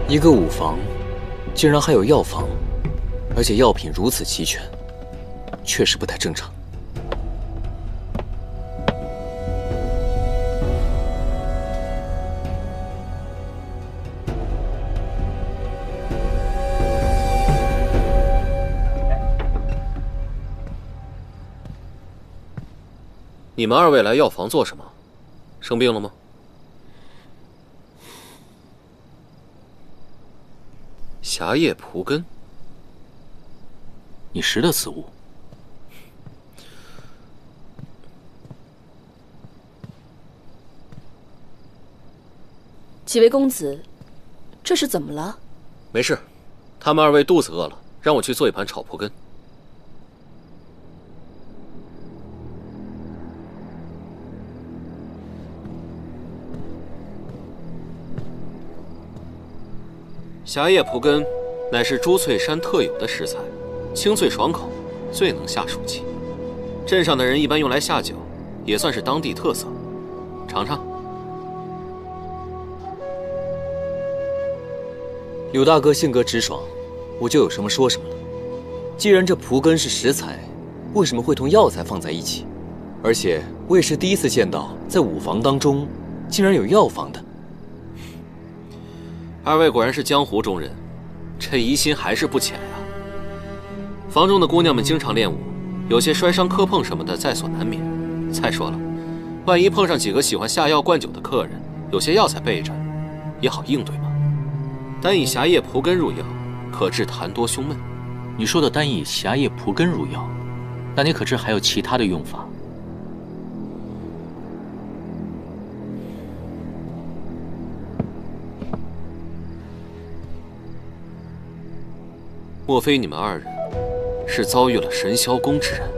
一个舞房，竟然还有药房，而且药品如此齐全，确实不太正常。你们二位来药房做什么？生病了吗？狭叶蒲根，你识得此物？几位公子，这是怎么了？没事，他们二位肚子饿了，让我去做一盘炒蒲根。狭叶蒲根乃是珠翠山特有的食材，清脆爽口，最能下暑气。镇上的人一般用来下酒，也算是当地特色。尝尝。柳大哥性格直爽，我就有什么说什么了。既然这蒲根是食材，为什么会同药材放在一起？而且我也是第一次见到，在舞房当中竟然有药房的。二位果然是江湖中人，这疑心还是不浅呀。房中的姑娘们经常练武，有些摔伤磕碰什么的在所难免。再说了，万一碰上几个喜欢下药灌酒的客人，有些药材备着，也好应对嘛。单以霞叶蒲根入药，可治痰多胸闷。你说的单以霞叶蒲根入药，那你可知还有其他的用法？莫非你们二人是遭遇了神霄宫之人？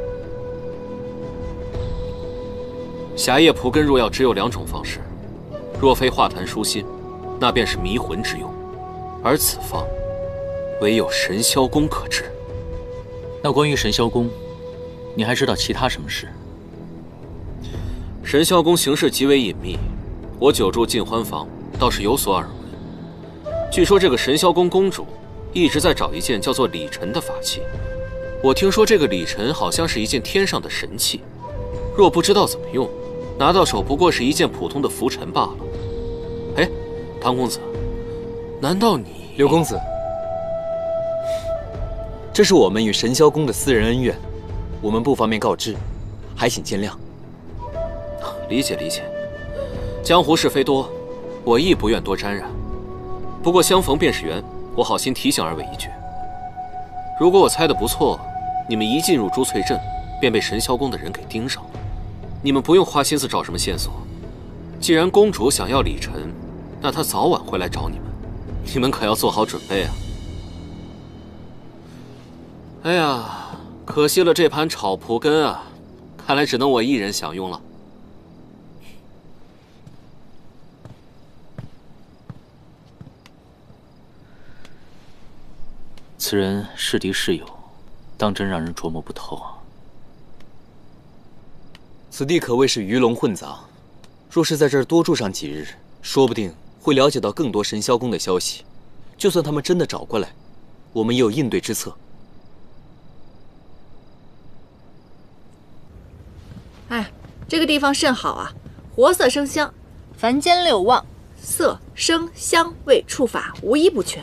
霞叶蒲根入药只有2种方式，若非化痰舒心，那便是迷魂之用，而此方唯有神霄宫可治。那关于神霄宫，你还知道其他什么事？神霄宫行事极为隐秘，我久住尽欢房，倒是有所耳闻。据说这个神霄宫公主一直在找一件叫做礼尘的法器。我听说这个礼尘好像是一件天上的神器，若不知道怎么用，拿到手不过是一件普通的浮尘罢了。哎，唐公子，难道你……刘公子，这是我们与神霄宫的私人恩怨，我们不方便告知，还请见谅。理解理解，江湖是非多，我亦不愿多沾染。不过相逢便是缘，我好心提醒二位一句。如果我猜得不错，你们一进入珠翠镇，便被神霄宫的人给盯上了。你们不用花心思找什么线索，既然公主想要礼尘，那她早晚会来找你们，你们可要做好准备啊！哎呀，可惜了这盘炒蒲根啊，看来只能我一人享用了。此人是敌是友，当真让人琢磨不透啊。此地可谓是鱼龙混杂，若是在这儿多住上几日，说不定会了解到更多神霄宫的消息。就算他们真的找过来，我们也有应对之策。哎，这个地方甚好啊，活色生香，凡间六旺，色声香味触法无一不全。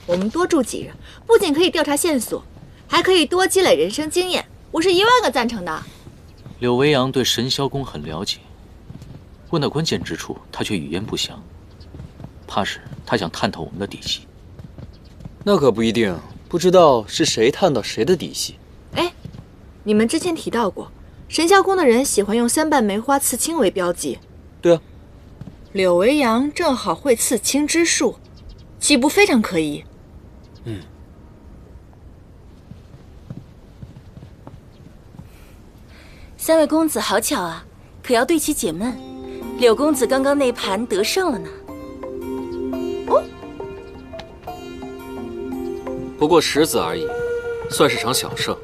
我们多住几日，不仅可以调查线索，还可以多积累人生经验。我是10000个赞成的。柳维阳对神霄宫很了解，问到关键之处，他却语焉不详，怕是他想探透我们的底细。那可不一定，不知道是谁探到谁的底细。哎，你们之前提到过，神霄宫的人喜欢用3瓣梅花刺青为标记。对啊，柳维阳正好会刺青之术，岂不非常可疑？3位公子好巧啊，可要对其解闷。柳公子刚刚那盘得胜了呢。哦，不过10子而已，算是场小胜。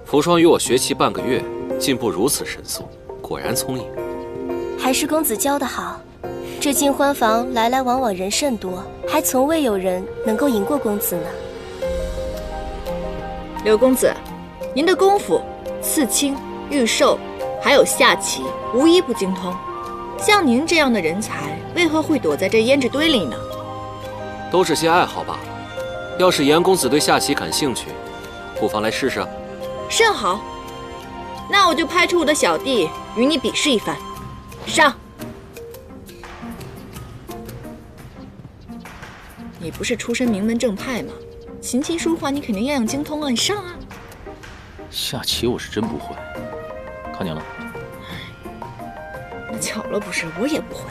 扶霜与我学棋半个月，进步如此神速，果然聪颖。还是公子教得好。这尽欢房来来往往人甚多，还从未有人能够赢过公子呢。柳公子，您的功夫，刺青、御兽，还有下棋，无一不精通。像您这样的人才，为何会躲在这胭脂堆里呢？都是些爱好罢了。要是严公子对下棋感兴趣，不妨来试试。甚好，那我就派出我的小弟与你比试一番。上！你不是出身名门正派吗？琴棋书画你肯定样样精通啊！你上啊！下棋我是真不会，靠你了。那巧了不是，我也不会。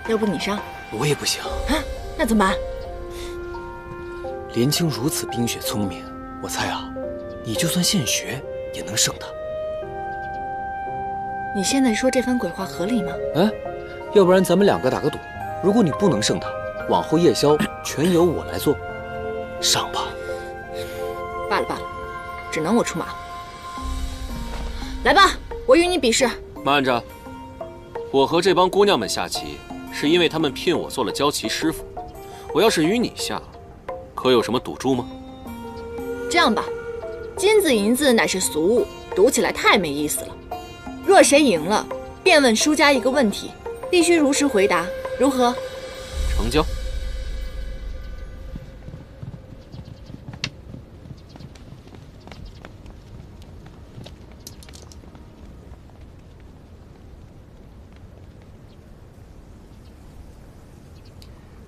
要不你上？我也不行啊，那怎么办？连青如此冰雪聪明，我猜啊，你就算现学也能胜他。你现在说这番鬼话合理吗？哎，要不然咱们2个打个赌，如果你不能胜他，往后夜宵全由我来做。上吧。罢了罢了，只能我出马了。来吧，我与你比试。慢着，我和这帮姑娘们下棋，是因为她们聘我做了教棋师傅。我要是与你下，可有什么赌注吗？这样吧，金子银子乃是俗物，赌起来太没意思了。若谁赢了，便问输家一个问题，必须如实回答，如何？成交。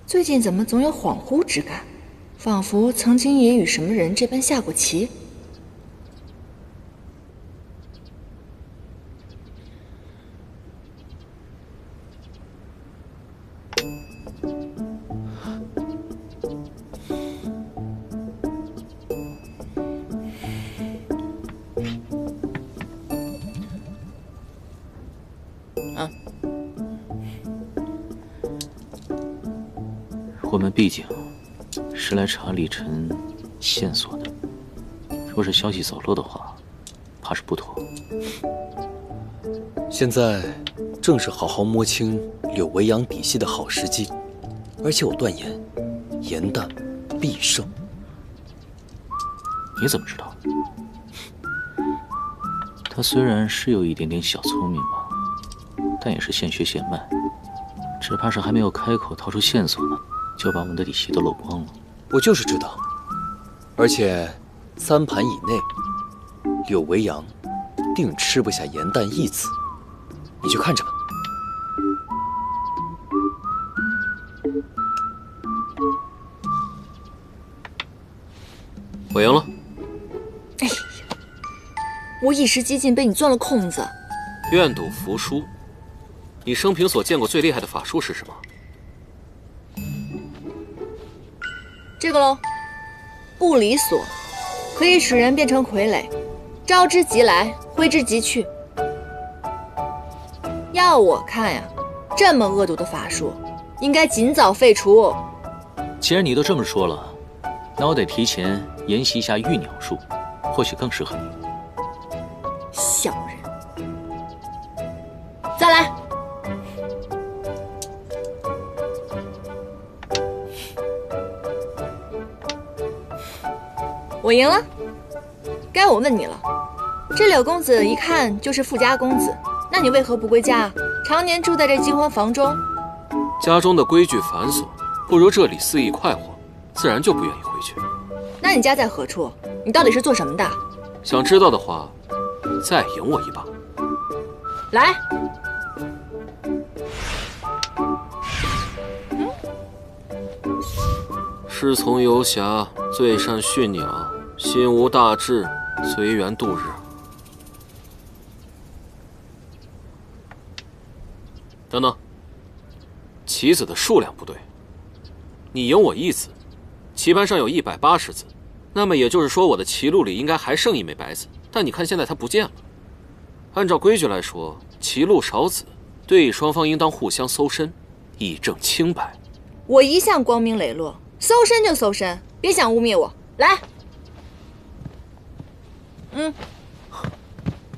最近怎么总有恍惚之感，仿佛曾经也与什么人这般下过棋。我们毕竟是来查李晨线索的，若是消息走漏的话，怕是不妥。现在正是好好摸清柳维阳底细的好时机，而且我断言，严旦必胜。你怎么知道？他虽然是有一点点小聪明吧，但也是现学现卖，只怕是还没有开口掏出线索呢，就把我们的底细都漏光了。我就是知道，而且3盘以内，柳维阳定吃不下严旦一子，你就看着吧。我赢了。哎呀，我一时激进被你钻了空子。愿赌服输。你生平所见过最厉害的法术是什么？这个喽，不离锁，可以使人变成傀儡，招之即来，挥之即去。要我看呀，这么恶毒的法术，应该尽早废除。既然你都这么说了，那我得提前研习一下御鸟术，或许更适合你。小人，再来。我赢了，该我问你了。这柳公子一看就是富家公子，那你为何不归家，常年住在这金婚房中？家中的规矩繁琐，不如这里肆意快活，自然就不愿意回去。那你家在何处？你到底是做什么的？想知道的话，再赢我一把。来。师从游侠，最善驯鸟，心无大志，随缘度日。等等，棋子的数量不对，你赢我1子，棋盘上有180子，那么也就是说我的棋路里应该还剩1枚白子，但你看现在它不见了。按照规矩来说，棋路少子，对弈双方应当互相搜身，以证清白。我一向光明磊落，搜身就搜身，别想污蔑我。来。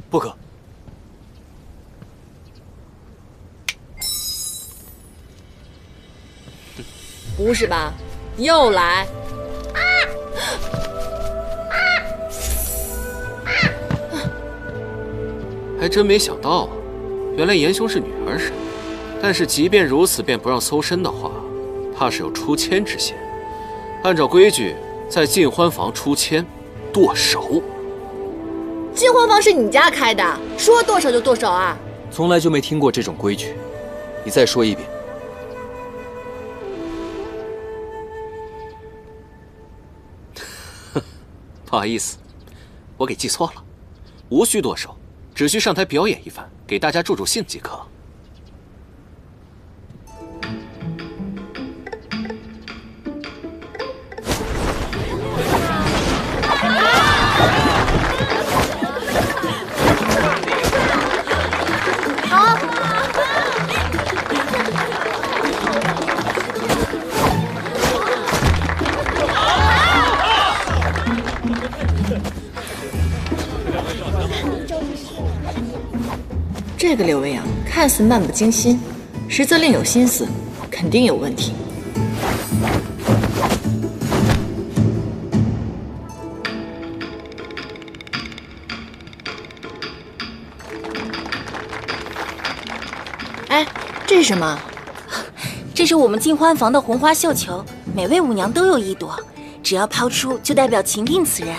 不可。不是吧？又来。还真没想到啊，原来严兄是女儿身。但是即便如此，便不让搜身的话，怕是有出千之嫌。按照规矩，在禁欢房出千，剁手。禁婚房是你家开的，说剁手就剁手啊？从来就没听过这种规矩，你再说一遍。不好意思，我给记错了，无需剁手，只需上台表演一番，给大家助助兴即可。这个柳维阳看似漫不经心，实则另有心思，肯定有问题。是什么？这是我们进欢房的红花绣球，每位舞娘都有一朵，只要抛出，就代表情定此人。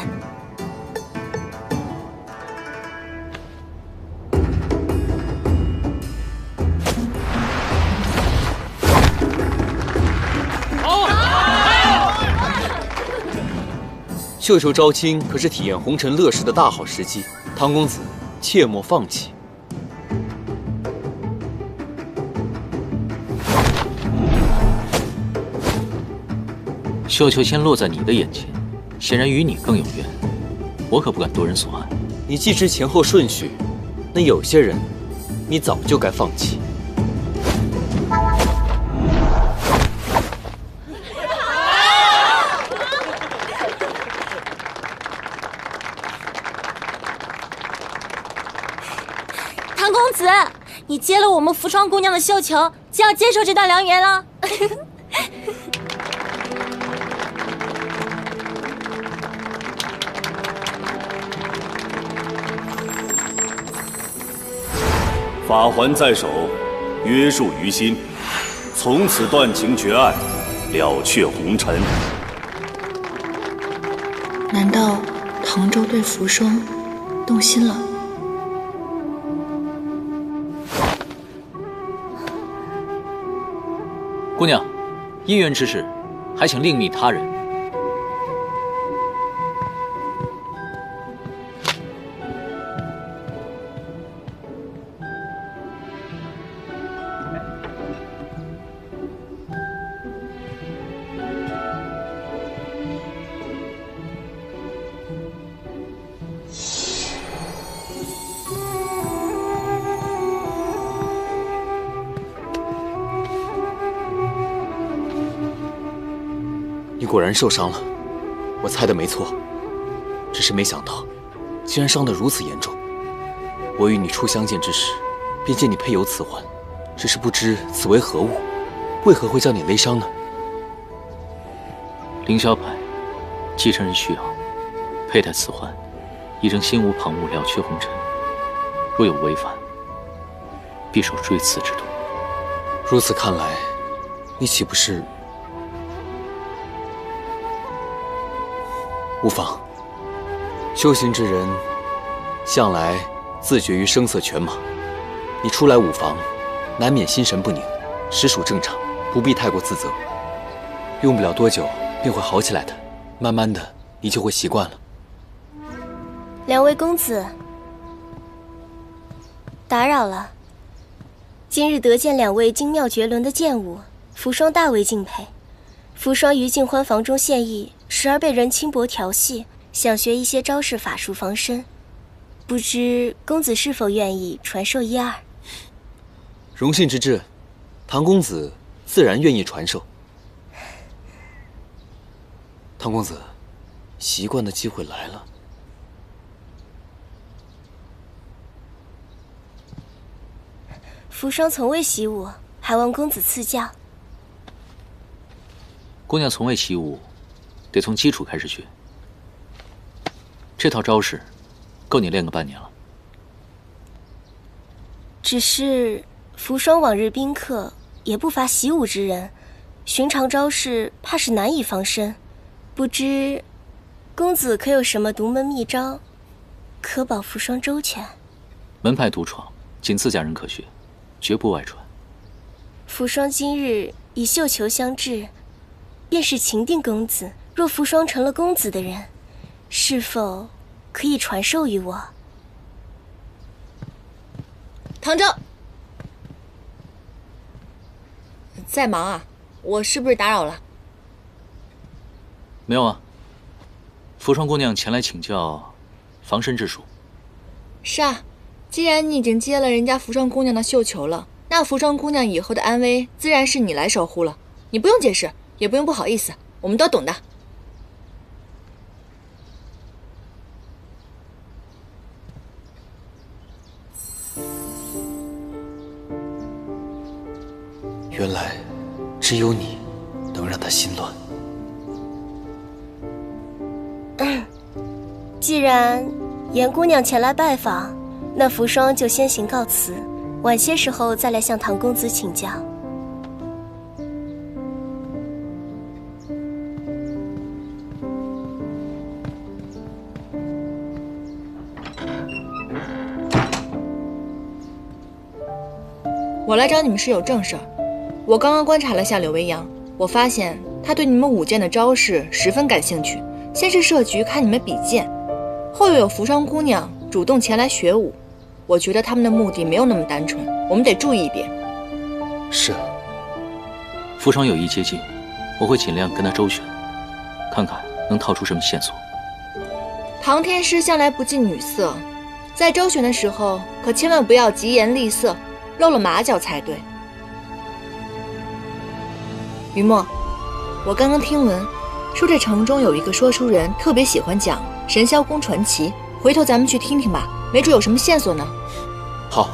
绣球招亲可是体验红尘乐事的大好时机，唐公子切莫放弃。绣球先落在你的眼前，显然与你更有缘，我可不敢夺人所爱。你既知前后顺序，那有些人，你早就该放弃。唐公子，你接了我们扶霜姑娘的绣球，就要接受这段良缘了。法环在手，约束于心，从此断情绝爱，了却红尘。难道唐州对扶霜动心了？姑娘，姻缘之事，还请另觅他人。你果然受伤了，我猜的没错，只是没想到，竟然伤得如此严重。我与你初相见之时，便见你配有此环，只是不知此为何物，为何会将你勒伤呢？凌霄牌，继承人需要，佩戴此环，以正心无旁骛，了却红尘。若有违反，必受追赐之毒。如此看来，你岂不是……无妨，修行之人向来自绝于声色犬马。你初来舞房，难免心神不宁，实属正常，不必太过自责。用不了多久便会好起来的，慢慢的你就会习惯了。两位公子，打扰了。今日得见两位精妙绝伦的剑舞，扶霜大为敬佩。扶霜于尽欢房中现役，时而被人轻薄调戏，想学一些招式法术防身，不知公子是否愿意传授一二？荣幸之至，唐公子自然愿意传授。唐公子，习惯的机会来了。扶霜从未习武，还望公子赐教。姑娘从未习武，得从基础开始学。这套招式，够你练个半年了。只是扶霜往日宾客也不乏习武之人，寻常招式怕是难以防身。不知公子可有什么独门秘招，可保扶霜周全？门派独闯，仅自家人可学，绝不外传。扶霜今日以绣球相制，便是情定公子。若扶霜成了公子的人，是否可以传授于我？唐舟，在忙啊？我是不是打扰了？没有啊。扶霜姑娘前来请教防身之术。是啊，既然你已经接了人家扶霜姑娘的绣球了，那扶霜姑娘以后的安危自然是你来守护了。你不用解释，也不用不好意思，我们都懂的。原来，只有你能让他心乱。既然严姑娘前来拜访，那扶霜就先行告辞。晚些时候再来向唐公子请教。我来找你们是有正事儿。我刚刚观察了下柳微阳，我发现他对你们舞剑的招式十分感兴趣。先是设局看你们比剑，后又有服装姑娘主动前来学舞。我觉得他们的目的没有那么单纯，我们得注意一点。是。服装有意接近，我会尽量跟他周旋，看看能套出什么线索。唐天师向来不近女色，在周旋的时候可千万不要疾言厉色，露了马脚才对。于墨，我刚刚听闻说这城中有一个说书人特别喜欢讲神霄宫传奇，回头咱们去听听吧，没准有什么线索呢。好，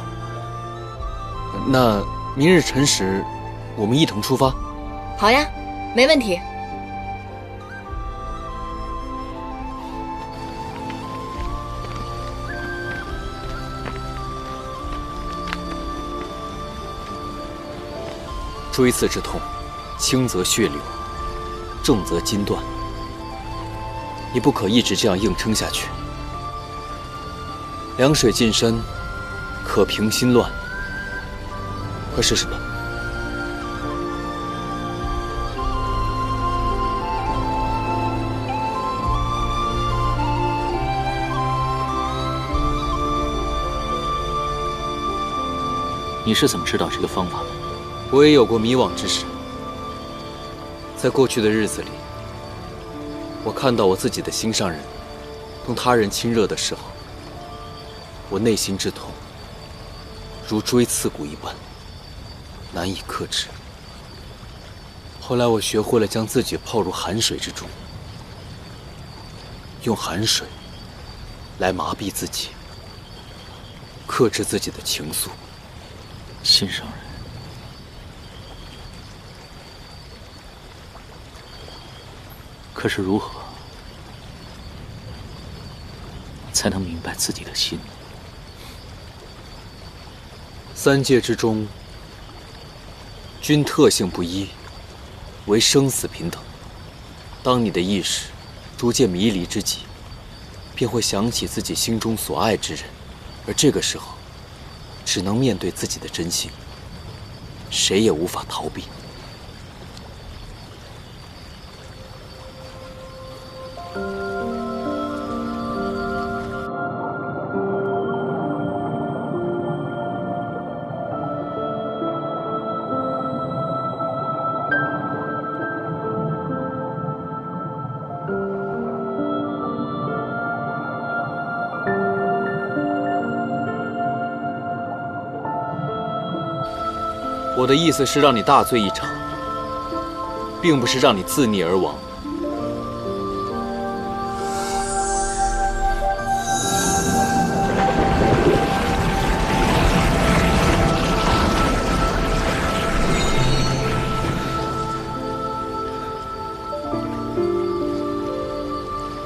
那明日辰时我们一同出发。好呀，没问题。锥刺之痛，轻则血流，重则筋断。你不可一直这样硬撑下去。凉水近身，可平心乱。快试试吧。你是怎么知道这个方法的？我也有过迷惘之时。在过去的日子里，我看到我自己的心上人同他人亲热的时候，我内心之痛如锥刺骨一般，难以克制。后来我学会了将自己泡入寒水之中，用寒水来麻痹自己，克制自己的情愫。心上人，可是如何才能明白自己的心？三界之中，均特性不一，为生死平等。当你的意识逐渐迷离之际，便会想起自己心中所爱之人，而这个时候，只能面对自己的真心，谁也无法逃避。我的意思是让你大醉一场，并不是让你自溺而亡。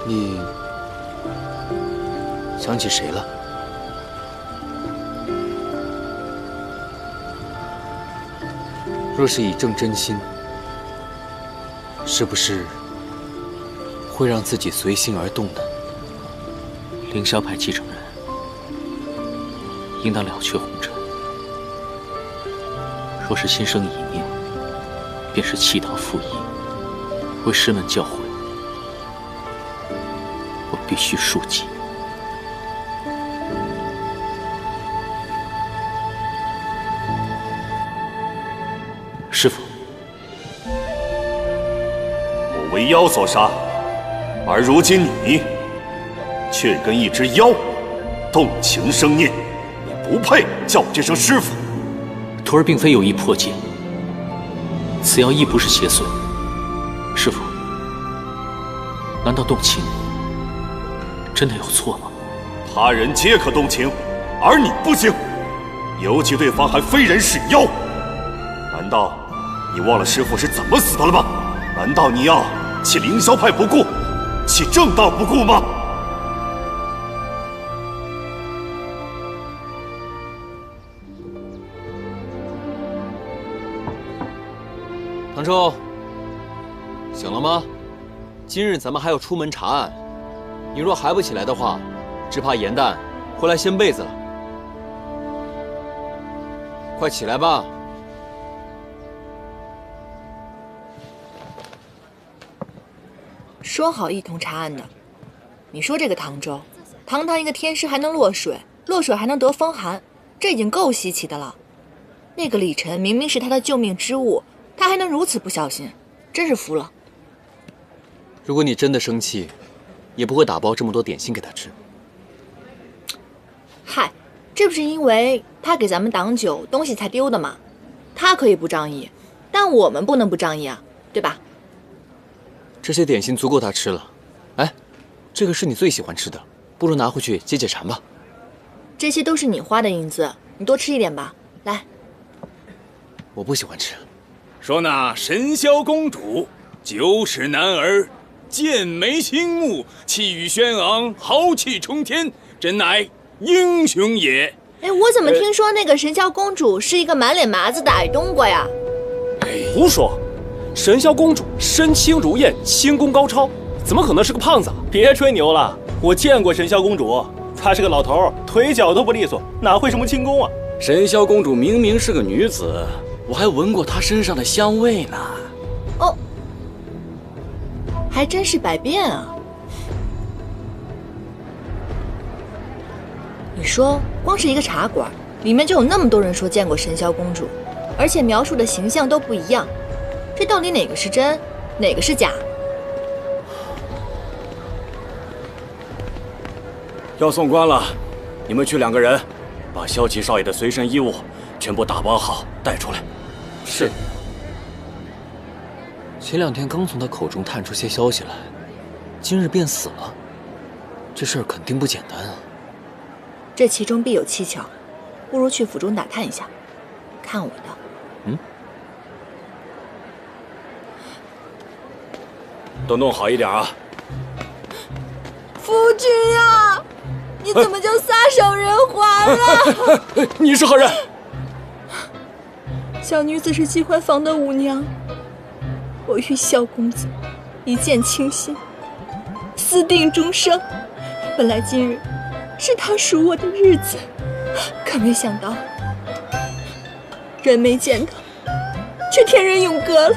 你想起谁了？若是以正真心，是不是会让自己随心而动呢？凌霄派继承人应当了却红尘。若是心生一念，便是弃道负义，为师门教诲，我必须恕己。师父，我为妖所杀，而如今你却跟一只妖动情生念，你不配叫我这声师父。徒儿并非有意破戒，此妖亦不是邪祟。师父，难道动情真的有错吗？他人皆可动情，而你不行，尤其对方还非人是妖。难道你忘了师父是怎么死的了吗？难道你要弃凌霄派不顾，弃正道不顾吗？唐周，醒了吗？今日咱们还要出门查案，你若还不起来的话，只怕严旦会来掀被子了。快起来吧！说好一同查案的，你说这个唐周，堂堂一个天师还能落水，落水还能得风寒，这已经够稀奇的了。那个李晨明明是他的救命之物，他还能如此不小心，真是服了。如果你真的生气，也不会打包这么多点心给他吃。嗨，这不是因为他给咱们挡酒，东西才丢的吗？他可以不仗义，但我们不能不仗义啊，对吧？这些点心足够他吃了。哎，这个是你最喜欢吃的，不如拿回去解解馋吧。这些都是你花的银子，你多吃一点吧。来，我不喜欢吃。说那神霄公主9尺男儿，剑眉星目，气宇轩昂，豪气冲天，真乃英雄也。哎，我怎么听说那个神霄公主是一个满脸麻子的矮冬瓜呀？胡说！神霄公主身轻如燕，轻功高超，怎么可能是个胖子？别吹牛了，我见过神霄公主，她是个老头，腿脚都不利索，哪会什么轻功啊？神霄公主明明是个女子，我还闻过她身上的香味呢。哦，还真是百变啊！你说，光是一个茶馆，里面就有那么多人说见过神霄公主，而且描述的形象都不一样，这到底哪个是真，哪个是假？要送官了，你们去2个人，把萧齐少爷的随身衣物全部打包好带出来。是。前2天刚从他口中探出些消息来，今日便死了，这事儿肯定不简单啊。这其中必有蹊跷，不如去府中打探一下。看我的。都弄好一点啊！夫君啊，你怎么就撒手人寰了？你是何人？小女子是金欢坊的舞娘，我与萧公子一见倾心，私定终生。本来今日是他赎我的日子，可没想到人没见到，却天人永隔了。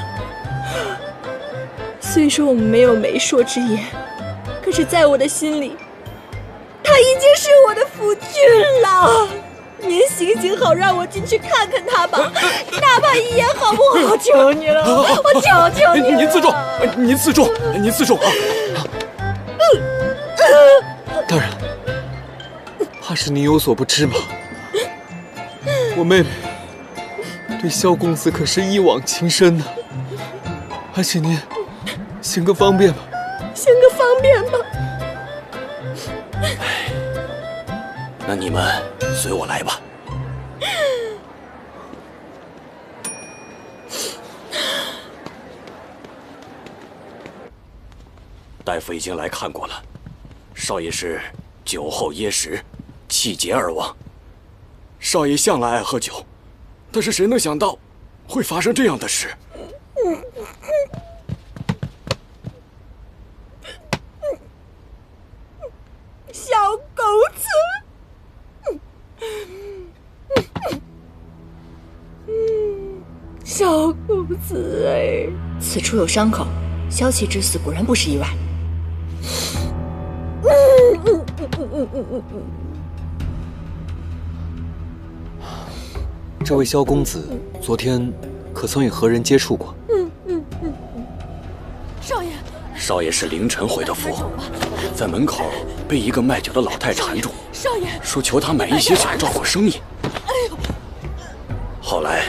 虽说我们没有媒妁之言，可是在我的心里，他已经是我的夫君了。您行行好，让我进去看看他吧，哪怕一眼好不好？求你了，我求求你了！您自重，您自重，您自重啊！大人，怕是您有所不知吧？我妹妹对萧公子可是一往情深呢，还请您行个方便吧。行个方便吧。那你们随我来吧。大夫已经来看过了，少爷是酒后噎食，气结而亡。少爷向来爱喝酒，但是谁能想到会发生这样的事？小狗子，小狗子哎，此处有伤口，萧齐之死果然不是意外。这位萧公子昨天可曾与何人接触过？少爷，少爷是凌晨回的府，在门口被一个卖酒的老太缠住，少爷说求他买一些酒照顾生意。后来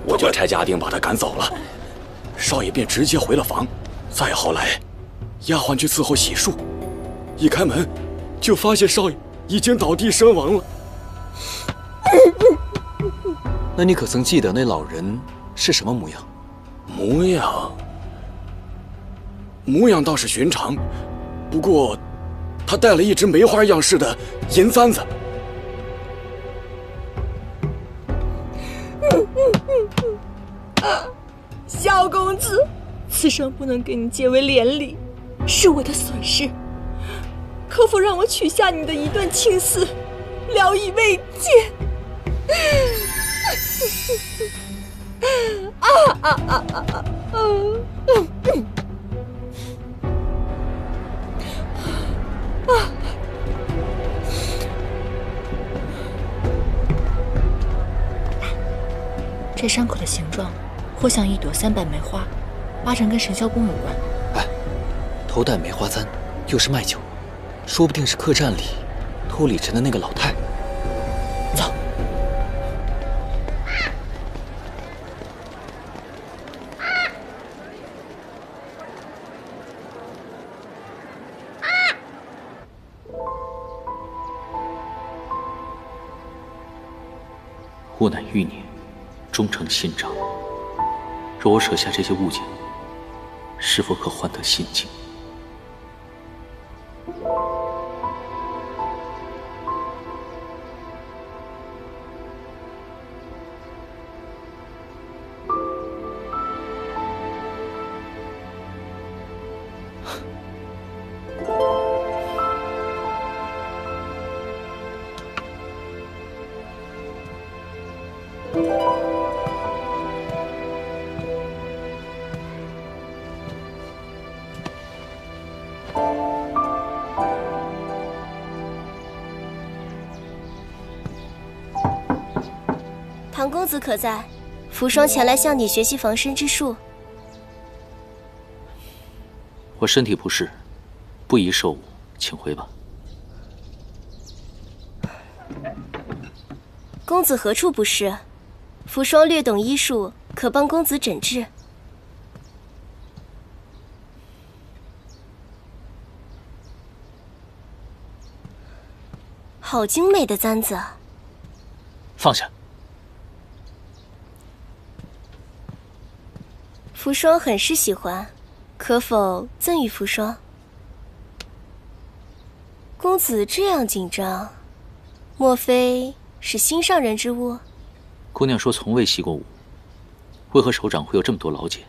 我就差家丁把他赶走了，少爷便直接回了房。再后来，丫鬟去伺候洗漱，一开门就发现少爷已经倒地身亡了。那你可曾记得那老人是什么模样？模样倒是寻常，不过他带了一只梅花样式的银簪子。萧公子，此生不能跟你结为连理，是我的损失。可否让我取下你的一段青丝，聊以慰藉？这伤口的形状，或像一朵300梅花，八成跟神霄宫有关。哎，头戴梅花簪，又是卖酒，说不定是客栈里偷李晨的那个老太。走。吾乃欲念，忠诚信长。若我舍下这些物件，是否可换得心境？唐公子可在？扶霜前来向你学习防身之术。我身体不适，不宜受侮，请回吧。公子何处不适？扶霜略懂医术，可帮公子诊治。好精美的簪子。放下。扶霜很是喜欢，可否赠予扶霜？公子这样紧张，莫非是心上人之物？姑娘说从未习过武，为何手掌会有这么多老茧？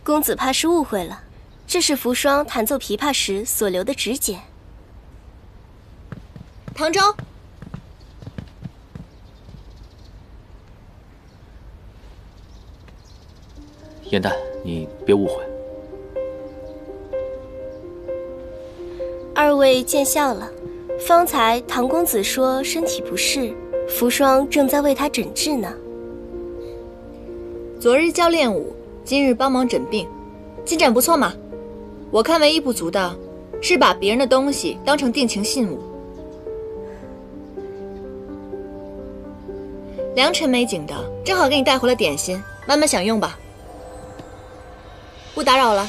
公子怕是误会了，这是扶霜弹奏琵琶时所留的指茧。唐周，颜淡，你别误会。二位见笑了。方才唐公子说身体不适，扶霜正在为他诊治呢。昨日教练武，今日帮忙诊病，进展不错嘛。我看唯一不足的是把别人的东西当成定情信物。良辰美景的，正好给你带回了点心，慢慢享用吧。不打扰了。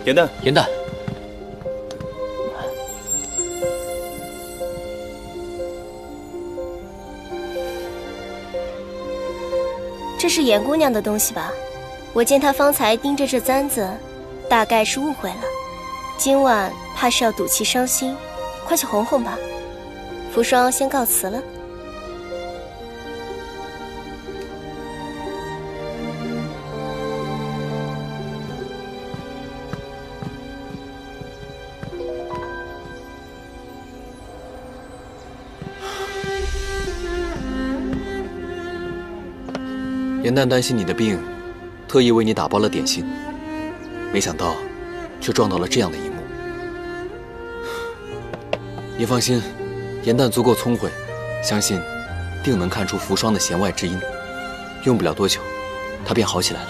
颜淡，颜淡，这是颜姑娘的东西吧？我见她方才盯着这簪子，大概是误会了。今晚怕是要赌气伤心，快去哄哄吧。扶霜先告辞了。颜淡担心你的病，特意为你打包了点心，没想到却撞到了这样的一幕。你放心，颜淡足够聪慧，相信定能看出扶霜的弦外之音，用不了多久，他便好起来了。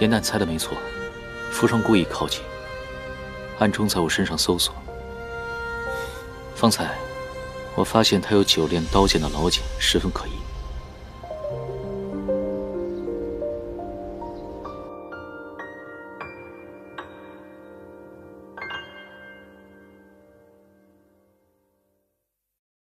颜淡猜的没错，扶霜故意靠近，暗中在我身上搜索。方才我发现他有9链刀剑的老茧，十分可疑。